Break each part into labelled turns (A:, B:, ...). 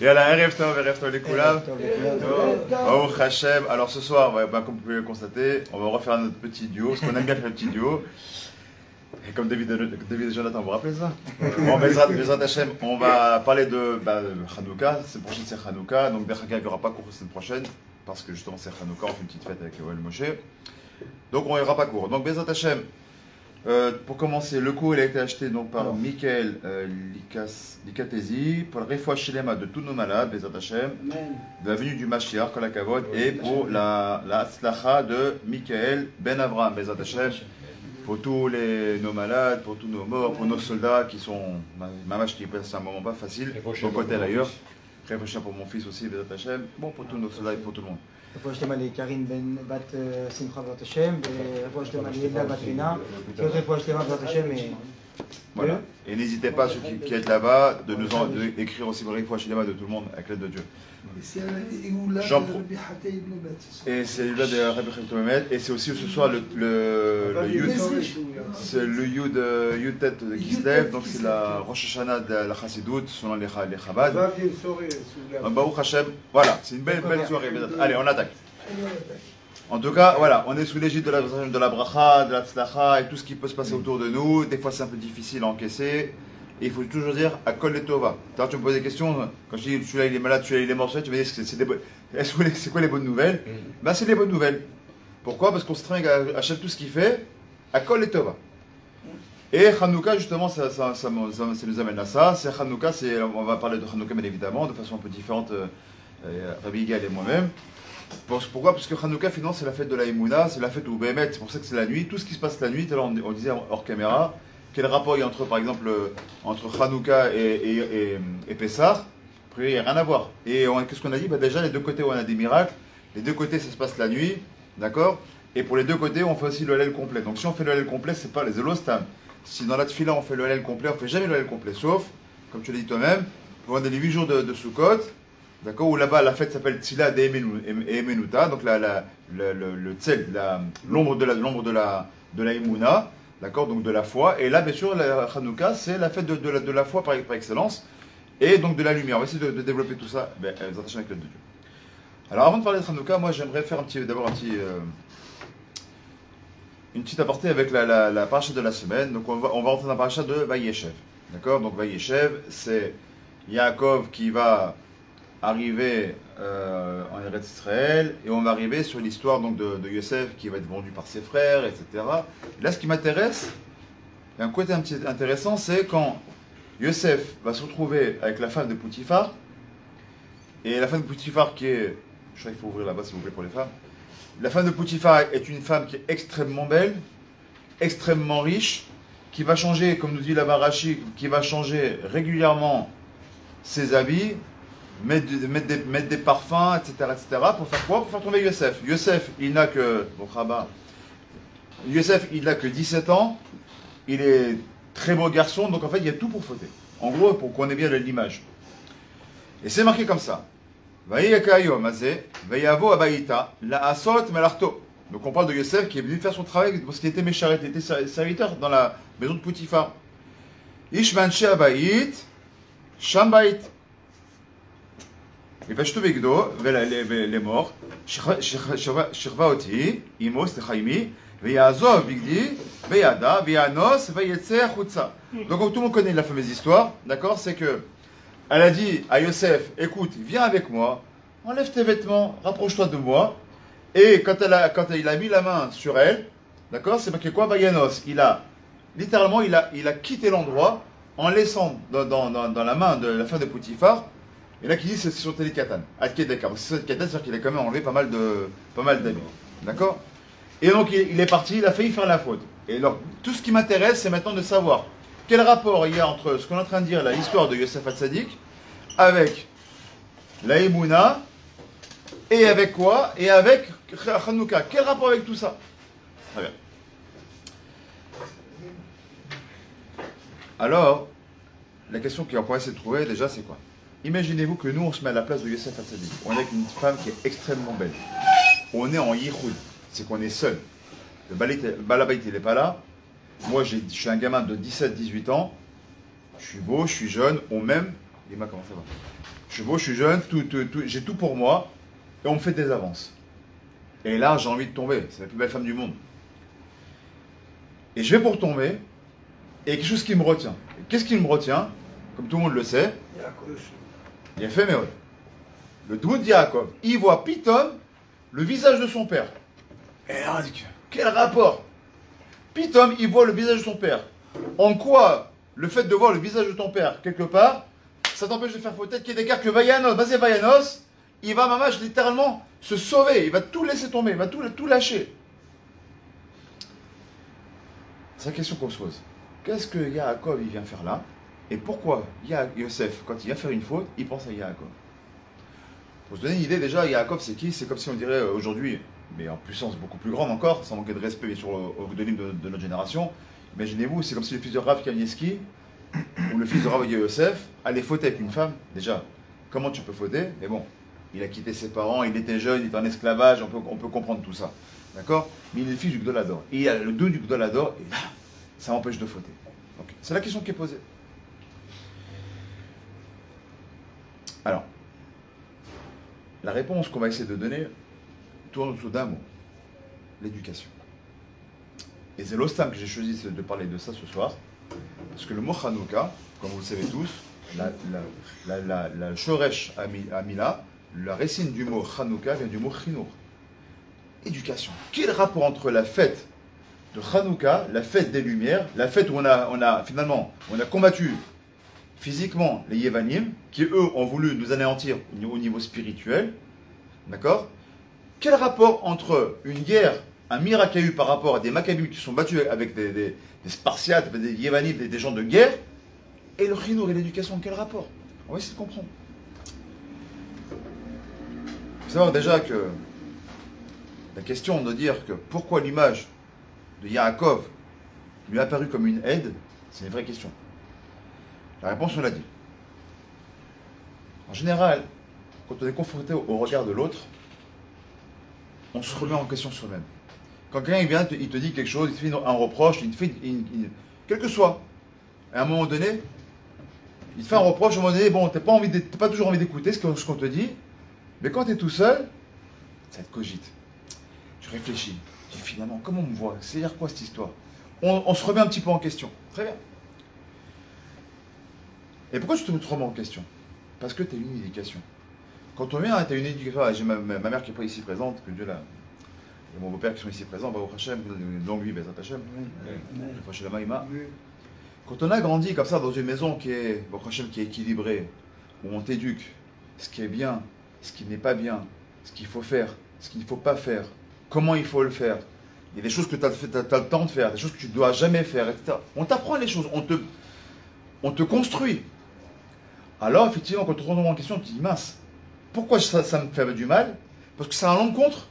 A: Et à la Erev Tov les Koulam. Oh Hachem. Alors ce soir, comme vous pouvez le constater, on va refaire notre petit duo, parce qu'on aime bien faire le petit duo. Et comme David et Jonathan, vous vous rappelez ça? Bon, Bezrat Hachem, on va parler de Hanouka. C'est prochaine, c'est Hanouka. Donc, Berchaka, il n'y aura pas cours la semaine prochaine, parce que justement, c'est Hanouka, on fait une petite fête avec Oel Moshe. Donc, on n'ira pas cours. Donc, Bezrat Hachem, pour commencer, le cours il a été acheté donc, par Michael Likatesi pour le Refoua Shelema de tous nos malades, Bezrat Hachem, de la venue du Mashiach, Kol HaKavod, et pour la Atzlacha de Michael Ben Avraham, Bezrat Hachem. Pour tous nos malades, pour tous nos morts, pour nos soldats qui sont, Mamash qui passent un moment pas facile, au côté d'ailleurs. Réfléchir pour mon fils aussi, Bezrat Hachem. Bon, pour tous nos soldats et pour tout le monde.
B: רפואה שלמה לקרין בן בת שמחה בעזרת השם, ורפואה שלמה לידה בת רינה, רפואה שלמה בעזרת השם.
A: Voilà. Et n'hésitez pas, ceux qui êtes là-bas, de nous écrire aussi le Refoua Shelema de tout le monde avec l'aide de Dieu. Et c'est là de Rabbi Chemtomemet, et c'est aussi ce soir le Yud, c'est le Yud tête qui se lève, donc c'est la Rosh Hashanah de la Chassidut selon les Chabad. Baruch Hashem, voilà, c'est une belle soirée. Allez, on attaque. En tout cas, voilà, on est sous l'égide de la bracha, de la tzlacha et tout ce qui peut se passer autour de nous. Des fois, c'est un peu difficile à encaisser. Et il faut toujours dire à Kol et Tova. Tu me poses des questions, quand je dis celui-là il est malade, celui-là il est mort, tu me dis c'est quoi les bonnes nouvelles? Ben, c'est les bonnes nouvelles. Pourquoi? Parce qu'on se tringue à tout ce qu'il fait à Kol et Tova. Et Hanouka, justement, ça nous amène à ça. C'est Hanouka, on va parler de Hanouka, bien évidemment, de façon un peu différente, Rabbi Yigal et moi-même. Pourquoi? Parce que Hanouka, finalement, c'est la fête de la Emouna, c'est la fête où Béhémet, c'est pour ça que c'est la nuit. Tout ce qui se passe la nuit, on disait hors caméra, quel rapport il y a entre, par exemple, entre Hanouka et Pessah? Après, il n'y a rien à voir. Et qu'est-ce qu'on a dit? Déjà, les deux côtés où on a des miracles, les deux côtés, ça se passe la nuit, d'accord? Et pour les deux côtés, on fait aussi le halal complet. Donc si on fait le halal complet, c'est pas les Elostam. Si dans la tefila, on fait le halal complet, on ne fait jamais le halal complet, sauf, comme tu l'as dit toi-même, pour les 8 jours de Sukkot. D'accord, où là-bas la fête s'appelle Tzila de Emenuta, donc le tsel, l'ombre de la Emouna, d'accord, donc de la foi. Et là, bien sûr, la Hanouka, c'est la fête de la foi par excellence, et donc de la lumière. On va essayer de développer tout ça, attention avec l'aide de Dieu. Alors avant de parler de Hanouka, moi j'aimerais faire une petite aparté avec la paracha de la semaine. Donc on va rentrer dans la paracha de Vayeshev, d'accord. Donc Vayeshev, c'est Yaakov qui va arriver en Eretz Israël, et on va arriver sur l'histoire donc de Yosef qui va être vendu par ses frères, etc. Et là, ce qui m'intéresse, il y a un côté un petit intéressant, c'est quand Yosef va se retrouver avec la femme de Poutifar, et la femme de Poutifar qui est, je crois qu'il faut ouvrir là-bas s'il vous plaît pour les femmes. La femme de Poutifar est une femme qui est extrêmement belle, extrêmement riche, qui va changer, comme nous dit la Barachi, qui va changer régulièrement ses habits, mettre des parfums, etc., pour faire quoi? Pour faire tomber Yosef. Yosef, il n'a que, Yosef, il n'a que 17 ans, il est très beau garçon, donc en fait, il y a tout pour fauter. En gros, pour qu'on ait bien l'image. Et c'est marqué comme ça. Donc on parle de Yosef qui est venu faire son travail parce qu'il était mécharet, il était serviteur dans la maison de Poutifar. Ishmanche Abayit, Shambait. ופשטו בגדו לאמור, שכבה אותי, אמו, סליחה אמי, ויעזוב בגדי, וידע, ויאנוס, ויצא החוצה. Donc tout le monde connaît la fameuse histoire, d'accord? C'est que elle a dit à Yosef, écoute, viens avec moi, enlève tes vêtements, rapproche-toi de moi. Et quand il a mis la main sur elle, d'accord, c'est marqué quoi? Vayanos, littéralement, il a quitté l'endroit en laissant dans la main de la femme de Poutifar. Et là, qui dit c'est sur Télékatan, Adkedeka. C'est sur Télékatan, c'est-à-dire qu'il a quand même enlevé pas mal d'habits. D'accord? Et donc, il est parti, il a failli faire la faute. Et alors, tout ce qui m'intéresse, c'est maintenant de savoir quel rapport il y a entre ce qu'on est en train de dire, l'histoire de Yosef Hatzadik, avec la Emouna, et avec quoi? Et avec Hanouka. Quel rapport avec tout ça? Très bien. Alors, la question qu'on pourrait essayer de trouver, déjà, c'est quoi? Imaginez-vous que nous, on se met à la place de Yosef Hatzadik. On est avec une femme qui est extrêmement belle. On est en Yichud. C'est qu'on est seul. Le Balabait, il n'est pas là. Moi, je suis un gamin de 17-18 ans. Je suis beau, je suis jeune. On m'aime. Ima, comment ça va? Je suis beau, je suis jeune, j'ai tout pour moi, et on me fait des avances. Et là, j'ai envie de tomber. C'est la plus belle femme du monde. Et je vais pour tomber, et quelque chose qui me retient. Qu'est-ce qui me retient? Comme tout le monde le sait, il a fait Méod. Le Dmout Yaakov, il voit Pitom, le visage de son père. Et là, on dit, quel rapport? Pitom, il voit le visage de son père. En quoi le fait de voir le visage de ton père, quelque part, ça t'empêche de faire peut-être qu'il y ait des gars que Vayanos, Basé Vayanos, il va mamache littéralement se sauver, il va tout laisser tomber, il va tout lâcher. C'est la question qu'on se pose. Qu'est-ce que Yaakov il vient faire là? Et pourquoi Yosef, quand il vient faire une faute, il pense à Yaakov? Pour se donner une idée, déjà, Yaakov c'est qui? C'est comme si on dirait aujourd'hui, mais en puissance beaucoup plus grande encore, sans manquer de respect bien sûr aux Gdolim de notre génération. Imaginez-vous, c'est comme si le fils de Rav Kanievski ou le fils de Rav Yosef allait fauter avec une femme. Déjà, comment tu peux fauter? Mais bon, il a quitté ses parents, il était jeune, il était en esclavage, on peut comprendre tout ça. D'accord? Mais il est le fils du Gdolador. Et il y a le dos du Gdolador, et là, ça empêche de fauter. Okay. C'est la question qui est posée. Alors, la réponse qu'on va essayer de donner tourne autour d'un mot, l'éducation. Et c'est l'ostam que j'ai choisi de parler de ça ce soir, parce que le mot Hanouka, comme vous le savez tous, la Shoresh Amila, la racine du mot Hanouka vient du mot Chinour. Éducation. Quel rapport entre la fête de Hanouka, la fête des Lumières, la fête où on a combattu physiquement les Yevanim, qui eux ont voulu nous anéantir au niveau spirituel, d'accord? Quel rapport entre une guerre, un miracle qu'il y a eu par rapport à des Maccabim qui sont battus avec des Spartiates, des Yevanim, des gens de guerre, et le Chinour et l'éducation, quel rapport? On va essayer de comprendre. Il faut savoir déjà que la question de dire que pourquoi l'image de Yaakov lui est apparue comme une aide, c'est une vraie question. La réponse, on l'a dit. En général, quand on est confronté au regard de l'autre, on se remet en question soi-même. Quand quelqu'un vient, il te dit quelque chose, il te fait un reproche, il te fait quel que soit. À un moment donné, il te fait un reproche, à un moment donné, bon, t'as pas toujours envie d'écouter ce qu'on te dit, mais quand tu es tout seul, ça te cogite. Tu réfléchis. Tu dis finalement, comment on me voit? C'est-à-dire quoi cette histoire? On se remet un petit peu en question. Très bien. Et pourquoi tu te remets en question? Parce que tu as une éducation. Quand on vient, tu as une éducation. J'ai ma mère qui n'est pas ici présente, que Dieu l'a. Et mon beau-père qui sont ici présents, Baruch Hashem, longue vie, Bezat Hashem. Quand on a grandi comme ça dans une maison qui est, Baruch Hashem, qui est équilibrée, où on t'éduque, ce qui est bien, ce qui n'est pas bien, ce qu'il faut faire, ce qu'il ne faut pas faire, comment il faut le faire. Il y a des choses que tu as le temps de faire, des choses que tu ne dois jamais faire, etc. On t'apprend les choses, on te construit. Alors, effectivement, quand tu te remets en question, tu te dis, mince, pourquoi ça me fait du mal? Parce que c'est à l'encontre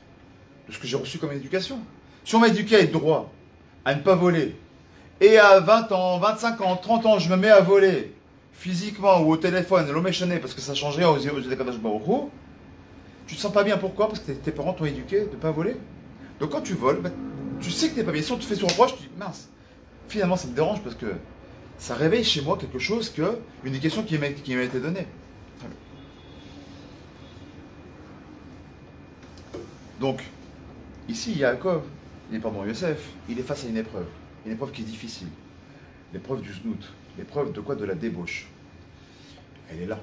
A: de ce que j'ai reçu comme éducation. Si on m'a éduqué à être droit, à ne pas voler, et à 20 ans, 25 ans, 30 ans, je me mets à voler, physiquement ou au téléphone, l'homme échané, parce que ça change rien aux yeux de Kadosh Baruch Hu, tu te sens pas bien. Pourquoi? Parce que tes parents t'ont éduqué de ne pas voler. Donc quand tu voles, bah, tu sais que tu n'es pas bien. Si on te fait ce reproche, tu dis, mince, finalement ça me dérange parce que ça réveille chez moi quelque chose, une éducation qui m'a été donnée. Donc, ici, Yaakov, Yosef, il est face à une épreuve qui est difficile. L'épreuve du znout, l'épreuve de quoi? De la débauche. Elle est là,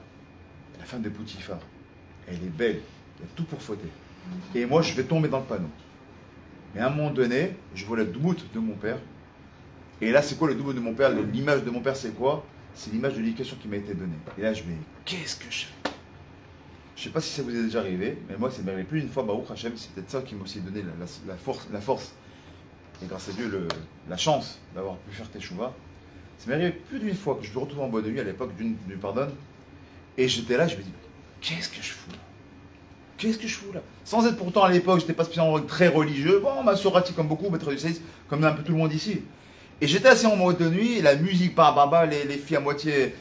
A: la femme de Poutifar. Elle est belle, il y a tout pour fauter. Et moi, je vais tomber dans le panneau. Mais à un moment donné, je vois le dmout de mon père. Et là, c'est quoi le dmout de mon père? L'image de mon père, c'est quoi? C'est l'image de l'éducation qui m'a été donnée. Et là, je me dis, qu'est-ce que je fais? Je ne sais pas si ça vous est déjà arrivé, mais moi, ça m'est arrivé plus d'une fois, Baruch Hashem, c'est peut-être ça qui m'a aussi donné la force, et grâce à Dieu, la chance d'avoir pu faire Teshuva. Ça m'est arrivé plus d'une fois que je me retrouve en boîte de nuit à l'époque, Dieu pardonne, et j'étais là, je me dis, qu'est-ce que je fous là? Qu'est-ce que je fous là? Sans être pourtant à l'époque, j'étais pas spécialement très religieux, bon, ma sorati comme beaucoup, maître du séisme, comme un peu tout le monde ici. Et j'étais assis en boîte de nuit, et la musique par baba, les filles à moitié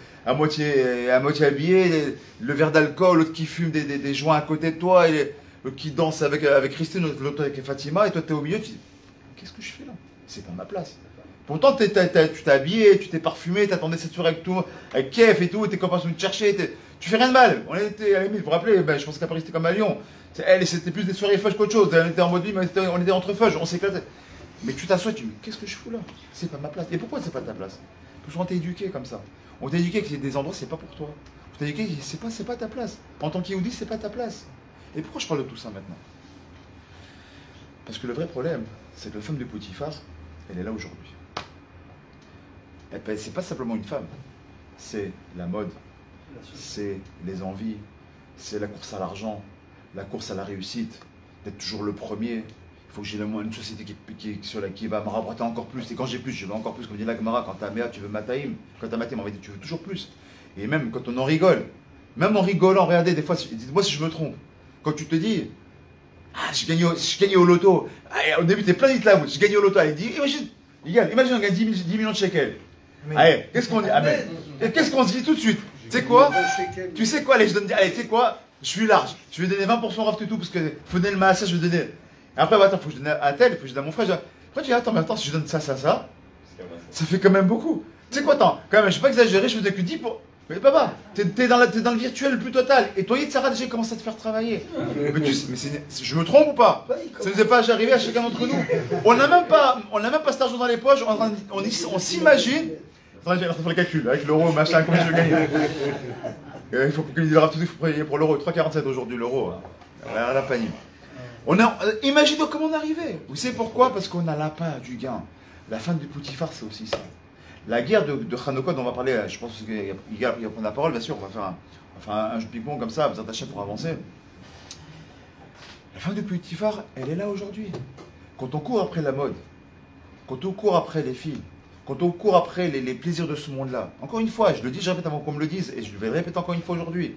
A: habillées, le verre d'alcool, l'autre qui fume des joints à côté de toi, et l'autre qui danse avec Christine, l'autre avec Fatima, et toi tu es au milieu, tu dis, qu'est-ce que je fais là? C'est pas ma place. Pourtant, tu t'es habillé, tu t'es parfumé, t'attendais cette soirée avec tout, avec Kef et tout, tes copains sont venus te chercher, tu fais rien de mal. On était, à la limite, vous vous rappelez, ben, je pense qu'à Paris c'était comme à Lyon. C'était plus des soirées fudge qu'autre chose. On était en mode vie, mais on était entre fudge, on s'éclatait. Mais tu t'assois et tu dis, mais qu'est-ce que je fous là? C'est pas ma place. Et pourquoi c'est pas ta place? Parce qu'on t'a éduqué comme ça. On t'a éduqué que c'est des endroits, c'est pas pour toi. On t'a éduqué que c'est pas ta place. En tant qu'Yéhoudi, c'est pas ta place. Et pourquoi je parle de tout ça maintenant? Parce que le vrai problème, c'est que la femme de Potiphar, elle est là aujourd'hui. C'est pas simplement une femme, c'est la mode, c'est les envies, c'est la course à l'argent, la course à la réussite, d'être toujours le premier. Il faut que j'ai une société qui va me rapporter encore plus. Et quand j'ai plus, je veux encore plus. Comme dit la Gemara, quand t'as Méa, tu veux Mataïm. Quand t'as Mataïm, en fait, tu veux toujours plus. Et même quand on en rigole, même en rigolant, regardez, des fois, dites-moi si je me trompe. Quand tu te dis, ah, je gagne au loto. Ah, au début, t'es plein d'islam, je gagne au loto. Allez, imagine on gagne 10 millions de shekels. Allez, qu'est-ce qu'on dit? Amen. Et qu'est-ce qu'on se dit tout de suite? Tu sais quoi? Tu sais quoi? Allez, je donne. Allez, tu sais quoi? Je suis large. Je vais donner 20% raf tout parce que faut donner le massage, je vais donner. Et après, bah, attends, faut que je donne à tel, faut que je donne à mon frère. Après, je dis, attends, mais attends, si je donne ça, ça fait quand même beaucoup. Tu sais quoi, attends, quand même, je ne vais pas exagérer, je faisais que 10 pour. Mais papa, t'es dans le virtuel le plus total. Et toi, Yitzhara, déjà commence à te faire travailler. Mais je me trompe ou pas? Ça ne nous est pas arrivé à chacun d'entre nous. On n'a même pas cet argent dans les poches, on s'imagine. Attends, j'ai fait le calcul, avec l'euro, machin, combien je vais gagner. Il faut qu'il dise tout, il faut payer pour l'euro. 3,47 aujourd'hui, l'euro. La panique. Imaginez comment on est arrivé. Vous savez pourquoi? Parce qu'on a la part du gain. La fin du Potiphar, c'est aussi ça. La guerre de Hanouka dont on va parler, je pense qu'il va prendre la parole, bien sûr, on va faire un jeu de ping-pong comme ça, besoin d'acheter pour avancer. La fin du Potiphar, elle est là aujourd'hui. Quand on court après la mode, quand on court après les filles, quand on court après les plaisirs de ce monde-là, encore une fois, je le dis, je répète avant qu'on me le dise, et je vais le répéter encore une fois aujourd'hui,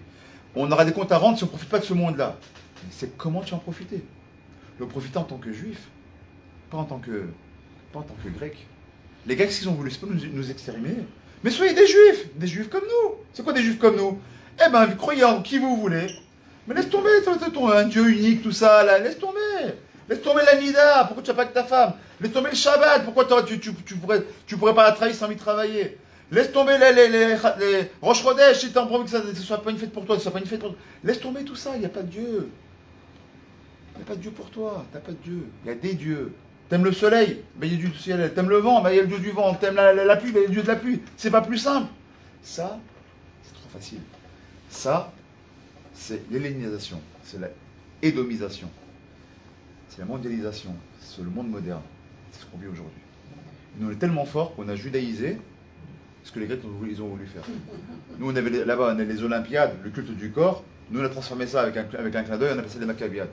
A: on aura des comptes à rendre si on ne profite pas de ce monde-là. Mais c'est comment tu en profiter? Le profiter en tant que juif, pas en tant que grec. Les Grecs, ce qu'ils ont voulu, c'est pas nous exterminer. Mais soyez des juifs comme nous. C'est quoi des juifs comme nous? Eh ben, croyez en qui vous voulez. Mais laisse tomber un Dieu unique, tout ça, là, laisse tomber. Laisse tomber la Nida, pourquoi tu n'as pas que ta femme? Laisse tomber le Shabbat, pourquoi tu pourrais pas la trahir sans y travailler? Laisse tomber les Rosh Chodesh, si tu as envie que ça ne soit pas une fête pour toi, Laisse tomber tout ça, il n'y a pas de Dieu. Il n'y a pas de Dieu pour toi, tu n'as pas de Dieu. Il y a des dieux. T'aimes le soleil, ben, il y a le dieu du ciel. T'aimes le vent, ben, il y a le dieu du vent. T'aimes la pluie, ben, il y a le dieu de la pluie. C'est pas plus simple. Ça, c'est trop facile. Ça, c'est l'hellénisation. C'est la édomisation. C'est la mondialisation. C'est le monde moderne. C'est ce qu'on vit aujourd'hui. Nous, on est tellement forts qu'on a judaïsé ce que les Grecs ils ont voulu faire. Nous, on avait là-bas, on a les Olympiades, le culte du corps. Nous, on a transformé ça avec un clin d'œil, on appelle ça des Maccabiades.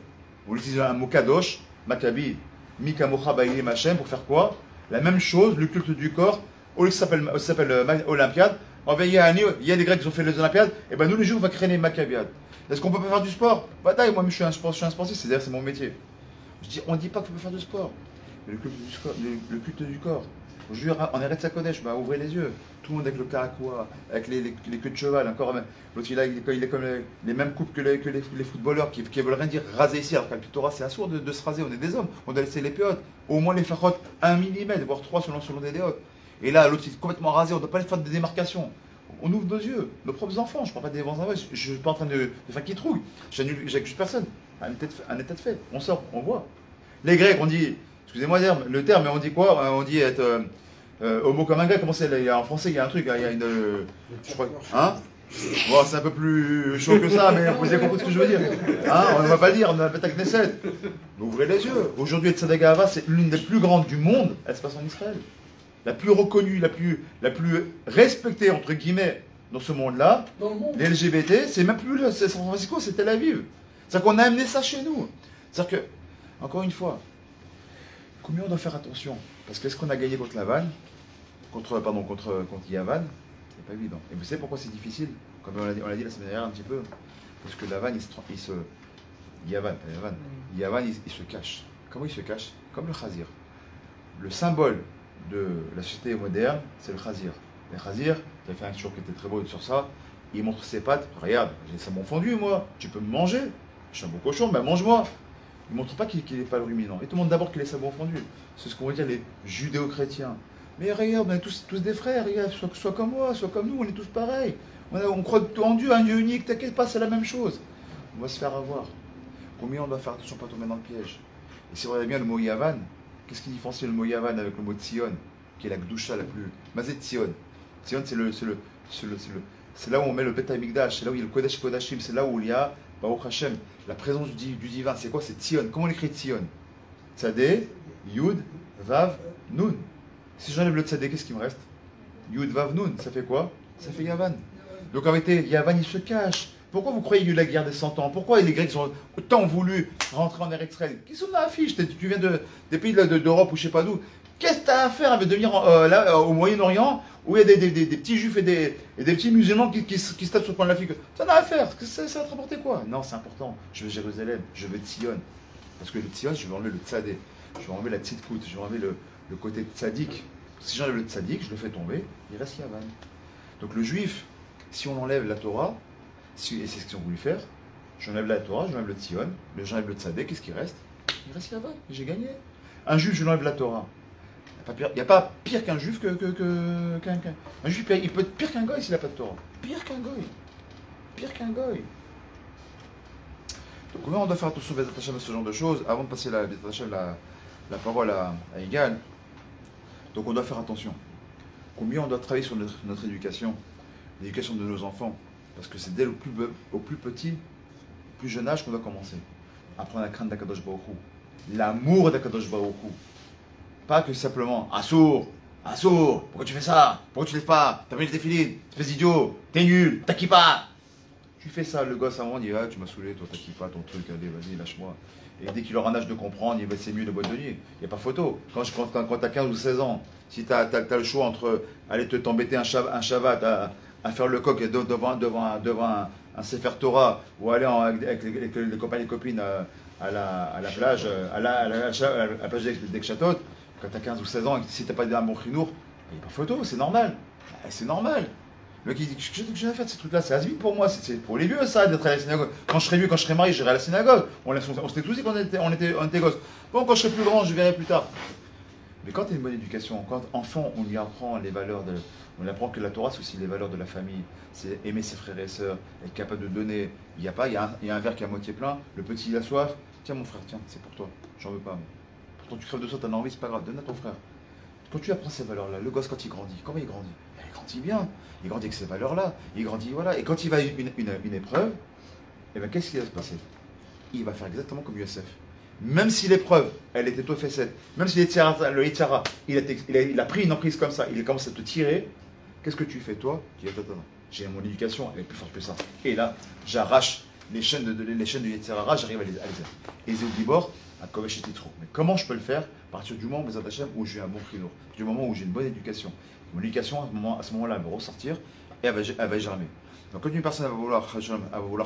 A: On utilise un mot kadosh, Maccabi, Mikamocha Baïlim Hashem, pour faire quoi? La même chose, le culte du corps, au lieu que ça s'appelle Olympiade, il y a des Grecs qui ont fait les Olympiades, et ben nous les Juifs on va créer les Maccabiades. Est-ce qu'on peut pas faire du sport? Bataille, moi je suis un sportif, c'est mon métier. On ne dit pas qu'il faut faire du sport, mais le culte du corps. Aujourd'hui, on arrête sa Kodesh, bah, ouvrez les yeux. Tout le monde avec le karakoua, avec les queues de cheval, encore l'autre il est comme les mêmes coupes que les footballeurs qui veulent rien dire raser ici, alors qu'à la Torah c'est assourd de se raser, on est des hommes, on doit laisser les péotes, au moins les fachotes 1 mm, voire 3 selon des déotes. Et là, l'autre il est complètement rasé, on ne doit pas les faire des démarcations. On ouvre nos yeux, nos propres enfants, je ne parle pas des enfants, je ne suis pas en train de faire qui trouille, j'accuse personne, un état de fait, on sort, on voit. Les Grecs, on dit, excusez-moi le terme, mais on dit quoi? On dit être homo comme un grec, comment c'est? En français, il y a un truc, il y a une. Je crois. Hein? Bon, c'est un peu plus chaud que ça, mais vous avez compris ce que je veux dire. Hein? On ne va pas le dire, on a la Knesset. Mais ouvrez les yeux. Aujourd'hui, le Tzedek Ahava, c'est l'une des plus grandes du monde. Elle se passe en Israël. La plus reconnue, la plus respectée, entre guillemets, dans ce monde-là. Les LGBT, c'est même plus San Francisco, c'est Tel Aviv. C'est-à-dire qu'on a amené ça chez nous. C'est-à-dire que, encore une fois, combien on doit faire attention? Parce qu'est-ce qu'on a gagné contre Laval, contre Yavan? C'est pas évident. Et vous savez pourquoi c'est difficile? Comme on l'a dit la semaine dernière un petit peu. Parce que Yavan, il se cache. Comment il se cache? Comme le Khazir. Le symbole de la société moderne, c'est le Khazir. Le Khazir, il a fait un show qui était très beau sur ça. Il montre ses pattes. Regarde, j'ai ça mon fondu, moi. Tu peux me manger. Je suis un beau cochon, ben mange-moi. Il ne montre pas qu'il n'est pas le ruminant. Il te montre d'abord qu'il est sabot fondu. C'est ce qu'on va dire les judéo-chrétiens. Mais regarde, on est tous des frères, regarde, sois comme moi, sois comme nous, on est tous pareils. On croit en Dieu, un Dieu unique, t'inquiète pas, c'est la même chose. On va se faire avoir. Combien on doit faire attention pour pas tomber dans le piège? Et si on regarde bien le mot Yavan, qu'est-ce qui différencie le mot Yavan avec le mot Tzion, qui est la Gdusha la plus. Mazet Tzion. Tzion, c'est là où on met le Bet HaMikdash, c'est là où il y a le Kodesh Kodashim, c'est là où il y a, Baruch Hashem, la présence du divin. C'est quoi? C'est Tzion. Comment on écrit Tzion? Tzadé, Yud, Vav, Nun. Si j'enlève le Tzadé, qu'est-ce qui me reste? Yud, Vav, Nun. Ça fait quoi? Ça fait Yavan. Donc en réalité, Yavan, il se cache. Pourquoi vous croyez qu'il y a eu la guerre des 100 ans? Pourquoi les Grecs ont autant voulu rentrer en Eretz Israël? Qui sont dans la fiche? Tu viens des pays d'Europe ou je sais pas d'où. Qu'est-ce que tu as à faire avec de venir là, au Moyen-Orient où il y a des petits juifs et des petits musulmans qui se tapent sur le coin de l'Afrique? Ça n'a à faire. Ça va te rapporter quoi? Non, c'est important. Je veux Jérusalem, je veux Tzion. Parce que le Tzion, je vais enlever le Tzadé. Je vais enlever la Tzidkout, je vais enlever le côté Tzadik. Si j'enlève le Tzadik, je le fais tomber, il reste Yavan. Donc le juif, si on enlève la Torah, et c'est ce qu'ils ont voulu faire, j'enlève la Torah, j'enlève le Tzion, j'enlève le Tzadé, qu'est-ce qui reste? Il reste Yavan, j'ai gagné. Un juif, je l'enlève la Torah. Il n'y a pas pire qu'un juif qu'un. Un juif, il peut être pire qu'un goy s'il n'a pas de Torah. Pire qu'un goy. Pire qu'un goy. Donc comment on doit faire attention à ce genre de choses avant de passer la parole à Yigal. Donc on doit faire attention. Combien on doit travailler sur notre éducation, l'éducation de nos enfants. Parce que c'est dès le plus petit, plus jeune âge qu'on doit commencer. Apprendre à craindre d'Akadosh Baruch Hu. L'amour d'Akadosh Baruch Hu. Pas que simplement, Assour, pourquoi tu fais ça? Pourquoi tu ne lèves pas? T'as mis le défilé, espèce d'idiot, t'es nul, t'as pas. Tu fais ça, le gosse à un moment, il dit, ah, tu m'as saoulé, toi, t'as pas ton truc, allez, vas-y, lâche-moi. Et dès qu'il aura un âge de comprendre, il va c'est mieux de boîte de nuit. Il n'y a pas photo. Quand t'as 15 ou 16 ans, si t'as le choix entre aller t'embêter un Shabbat à faire le coq devant un Sefer Torah ou aller avec les copains et les copines à la plage, à la plage d'Ekchatot, quand tu as 15 ou 16 ans et si tu n'as pas un bon chinour, il n'y a pas photo, c'est normal. C'est normal. Le mec il dit, qu'est-ce que j'ai à faire de ces trucs-là? C'est has-been pour moi, c'est pour les vieux ça, d'être à la synagogue. Quand je serai vieux, quand je serai marié, j'irai à la synagogue. On s'était tous dit qu'on était gosses. Bon, quand je serai plus grand, je verrai plus tard. Mais quand tu as une bonne éducation, quand enfant, on lui apprend les valeurs on lui apprend que la Torah, c'est aussi les valeurs de la famille. C'est aimer ses frères et sœurs, être capable de donner. Il y a un verre qui est à moitié plein, le petit il a soif. Tiens mon frère, tiens, c'est pour toi, j'en veux pas. Pourtant tu crèves de soif, t'en as envie, c'est pas grave, donne à ton frère. Quand tu apprends ces valeurs-là, le gosse quand il grandit, comment il grandit? Il grandit bien, il grandit avec ces valeurs-là, il grandit, voilà. Et quand il va à une épreuve, eh bien qu'est-ce qui va se passer? Il va faire exactement comme Yosef. Même si l'épreuve, elle était au F7, même si le Yitzhara, il a pris une emprise comme ça, il commence à te tirer, qu'est-ce que tu fais toi? Tu dis, attends, j'ai mon éducation, elle est plus forte que ça. Et là, j'arrache les chaînes de Yitzhara, j'arrive à les et Zéoudibor, à Kovesh et Titro. Mais comment je peux le faire? À partir du moment où j'ai un bon chinour, du moment où j'ai une bonne éducation. Mon éducation, à ce moment-là, elle va ressortir et elle va germer. Donc quand une personne va vouloir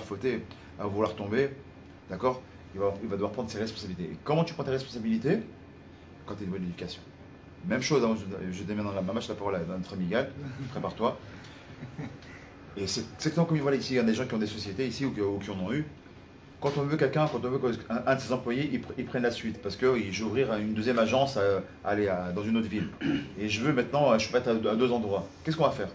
A: fauter, elle va vouloir tomber, d'accord, il va devoir prendre ses responsabilités. Et comment tu prends tes responsabilités? Quand tu as une bonne éducation. Même chose, hein, je démarre dans la mamache la parole à notre ami Gal, prépare-toi. Et c'est exactement comme voilà ici, il y a des gens qui ont des sociétés ici ou qui en ont eu. Quand on veut quelqu'un, quand on veut qu'un de ses employés, ils prennent la suite parce que je vais ouvrir une deuxième agence dans une autre ville. Et je veux maintenant, je peux être à 2 endroits. Qu'est-ce qu'on va faire?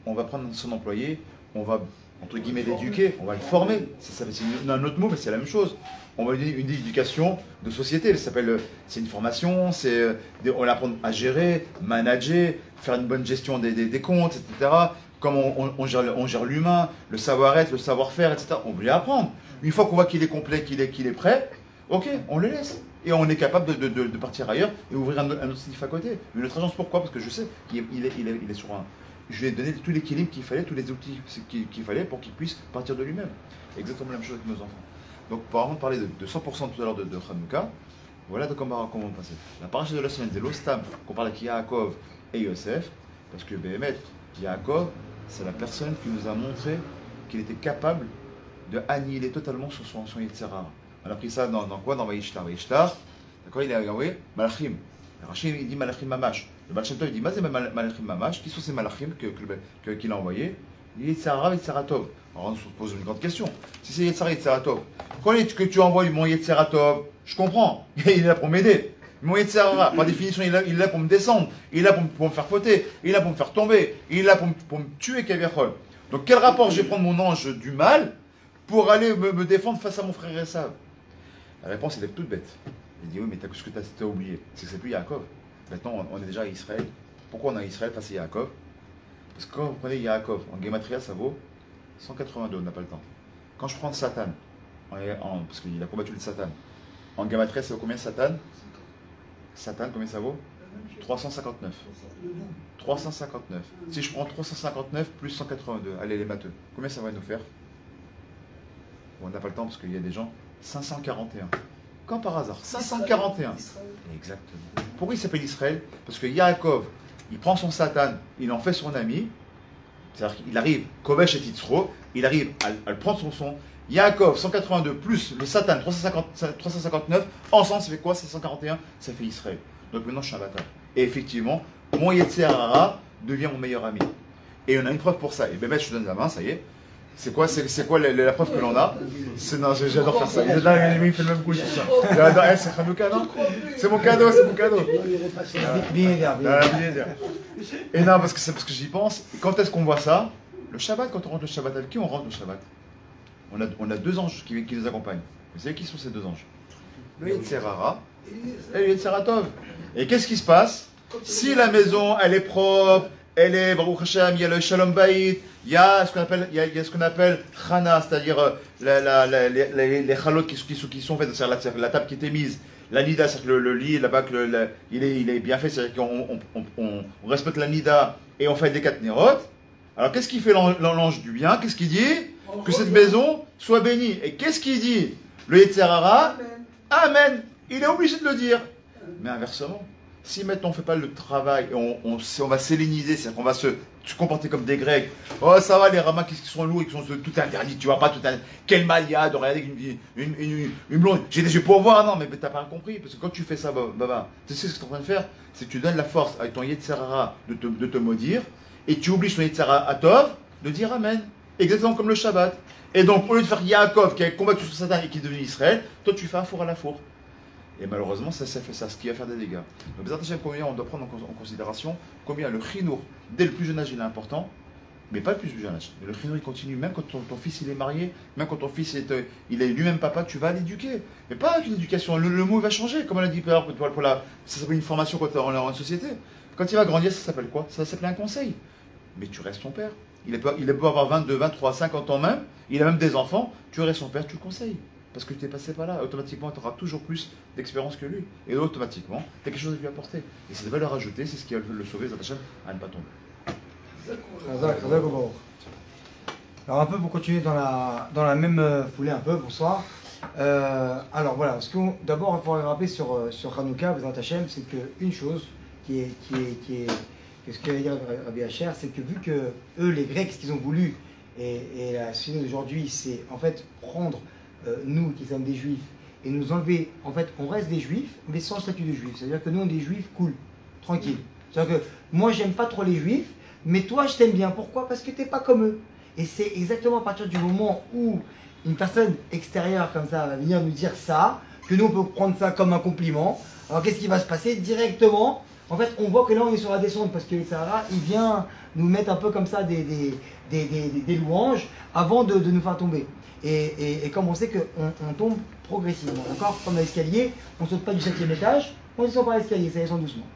A: On va prendre son employé, on va, entre guillemets, l'éduquer, on va le former. C'est un autre mot, mais c'est la même chose. On va lui donner une éducation de société. C'est une formation, on apprend à gérer, manager, faire une bonne gestion des comptes, etc. Comment on gère l'humain, le savoir-être, le savoir-faire, etc. On veut lui apprendre. Une fois qu'on voit qu'il est complet, qu'il est prêt, ok, on le laisse. Et on est capable de partir ailleurs et ouvrir un autre sniff à côté. Une autre agence, pourquoi? Parce que je sais qu'il est sur un... Je lui ai donné tout l'équilibre qu'il fallait, tous les outils qu'il fallait pour qu'il puisse partir de lui-même. Exactement la même chose avec nos enfants. Donc, par exemple, parler de 100% tout à l'heure de Hanouka, voilà de comment on va passer. La paracha de la semaine, c'est l'Ostam, qu'on parle avec Yaakov et Yosef, parce que Béhémet, Yaakov, c'est la personne qui nous a montré qu'il était capable de annihiler totalement son Yetzirah. On a pris ça dans quoi? Dans Vayishtar. Vayishtar, d'accord, il a envoyé Malachim. Rachid, il dit Malachim Mamash. Le Baal Shem Tov, il dit Mazé Malachim Mamash. Qui sont ces Malachim qu'il a envoyés? Il dit Yetzirah, Yetzirah Tov. Alors on se pose une grande question. Si c'est Yetzirah, Yetzirah Tov, quand que tu envoies mon Yetzirah Tov, je comprends, il est là pour m'aider. Mon Yetzer Hara, par définition, il est là pour me descendre, il est là pour me faire fauter, il est là pour me faire tomber, il est là pour me tuer, Kaviachol. Donc quel rapport je vais prendre mon ange du mal pour aller me défendre face à mon frère Esav? La réponse elle est toute bête. Il dit oui, mais ce que tu as oublié, c'est que c'est plus Yaakov. Maintenant, on est déjà à Israël. Pourquoi on est à Israël face à Yaakov? Parce que quand vous prenez Yaakov, en Gematria, ça vaut 182, on n'a pas le temps. Quand je prends Satan, parce qu'il a combattu le Satan, en Gematria, ça vaut combien Satan? Satan, combien ça vaut? 359. 359. Si je prends 359 plus 182, allez les matheux, combien ça va nous faire? Bon, on n'a pas le temps parce qu'il y a des gens. 541. Comme par hasard, 541. Exactement. Pourquoi il s'appelle Israël? Parce que Yaakov, il prend son Satan, il en fait son ami. C'est-à-dire qu'il arrive, Kovesh et Titzro, il arrive à le prendre son. Yaakov, 182 plus le Satan, 359, ensemble, ça fait quoi? C'est 141, ça fait Israël. Donc maintenant, je suis un bâtard. Et effectivement, mon Yetzer Hara devient mon meilleur ami. Et on a une preuve pour ça. Et Bémet, je te donne la main, ça y est. C'est quoi la preuve que l'on a? Non, j'adore faire ça. Il fait le même coup. J'adore. C'est Hanouka, non? C'est mon cadeau, c'est mon cadeau. Bien. Et non, parce que j'y pense. Quand est-ce qu'on voit ça? Le Shabbat, quand on rentre le Shabbat, avec qui on rentre le Shabbat? On a deux anges qui nous accompagnent. Vous savez qui sont ces deux anges? Le Yetzer Hara et le Yetzer Tov. Et qu'est-ce qui se passe? Si la maison, elle est propre, elle est, Baruch Hashem, il y a le Shalom Bayit, il y a ce qu'on appelle Chana, c'est-à-dire les chalotes qui sont faites, c'est-à-dire la table qui était mise, la nida, c'est-à-dire que le lit là-bas, il est bien fait, c'est-à-dire qu'on respecte la nida et on fait des quatre nérotes. Alors qu'est-ce qu'il fait l'ange du bien? Qu'est-ce qu'il dit? Que cette maison soit bénie. Et qu'est-ce qu'il dit? Le Yetzer Hara, Amen. Il est obligé de le dire. Mais inversement, si maintenant on ne fait pas le travail, et on va s'helléniser, c'est-à-dire qu'on va se comporter comme des Grecs. Oh, ça va, les ramas qui sont lourds et qui sont tout interdits, tu vois pas tout interdit. Quel mal il y a de regarder une blonde. J'ai des yeux pour voir, non, mais t'as pas compris. Parce que quand tu fais ça, Baba, tu sais ce que tu es en train de faire? C'est que tu donnes la force avec ton Yetzer Hara de te maudire, et tu obliges ton Yetzer Hara Tov de dire Amen. Exactement comme le Shabbat. Et donc, au lieu de faire Yaakov qui a combattu sur Satan et qui est devenu Israël, toi tu fais un four à la four. Et malheureusement, ça fait ça, ce qui va faire des dégâts. Donc, Bezrat Hashem, combien on doit prendre en considération combien le chinour, dès le plus jeune âge, il est important, mais pas le plus jeune âge. Mais le chinour, il continue, même quand ton fils il est marié, même quand ton fils il est lui-même papa, tu vas l'éduquer. Mais pas avec une éducation, le mot va changer, comme on l'a dit ça s'appelle une formation quand on est en société. Quand il va grandir, ça s'appelle quoi? Ça s'appelle un conseil. Mais tu restes ton père. Il peut avoir 22, 23, 50 ans même, il a même des enfants, tu restes son père, tu le conseilles. Parce que tu es passé par là, automatiquement tu auras toujours plus d'expérience que lui. Et donc, automatiquement, tu as quelque chose à lui apporter. Et cette valeur ajoutée, c'est ce qui va le sauver, Zatachem, à ne pas tomber.
B: Alors un peu pour continuer dans la même foulée un peu, bonsoir. Alors voilà, d'abord il faut rappeler sur Hanouka, Bezrat Hashem, c'est qu'une chose qui est ce que veut dire Rabbi Asher, c'est que vu que eux, les Grecs, ce qu'ils ont voulu, et la société d'aujourd'hui, c'est en fait prendre nous qui sommes des Juifs et nous enlever, en fait on reste des Juifs, mais sans statut de Juifs. C'est-à-dire que nous on est des Juifs cool, tranquille. C'est-à-dire que moi j'aime pas trop les Juifs, mais toi je t'aime bien. Pourquoi? Parce que t'es pas comme eux. Et c'est exactement à partir du moment où une personne extérieure comme ça va venir nous dire ça, que nous on peut prendre ça comme un compliment. Alors qu'est-ce qui va se passer directement? En fait, on voit que là, on est sur la descente parce que le Sahara, il vient nous mettre un peu comme ça des louanges avant de nous faire tomber. Et comme on sait qu'on tombe progressivement, d'accord? Comme l'escalier, on ne saute pas du 7e étage, on descend par l'escalier, ça descend doucement.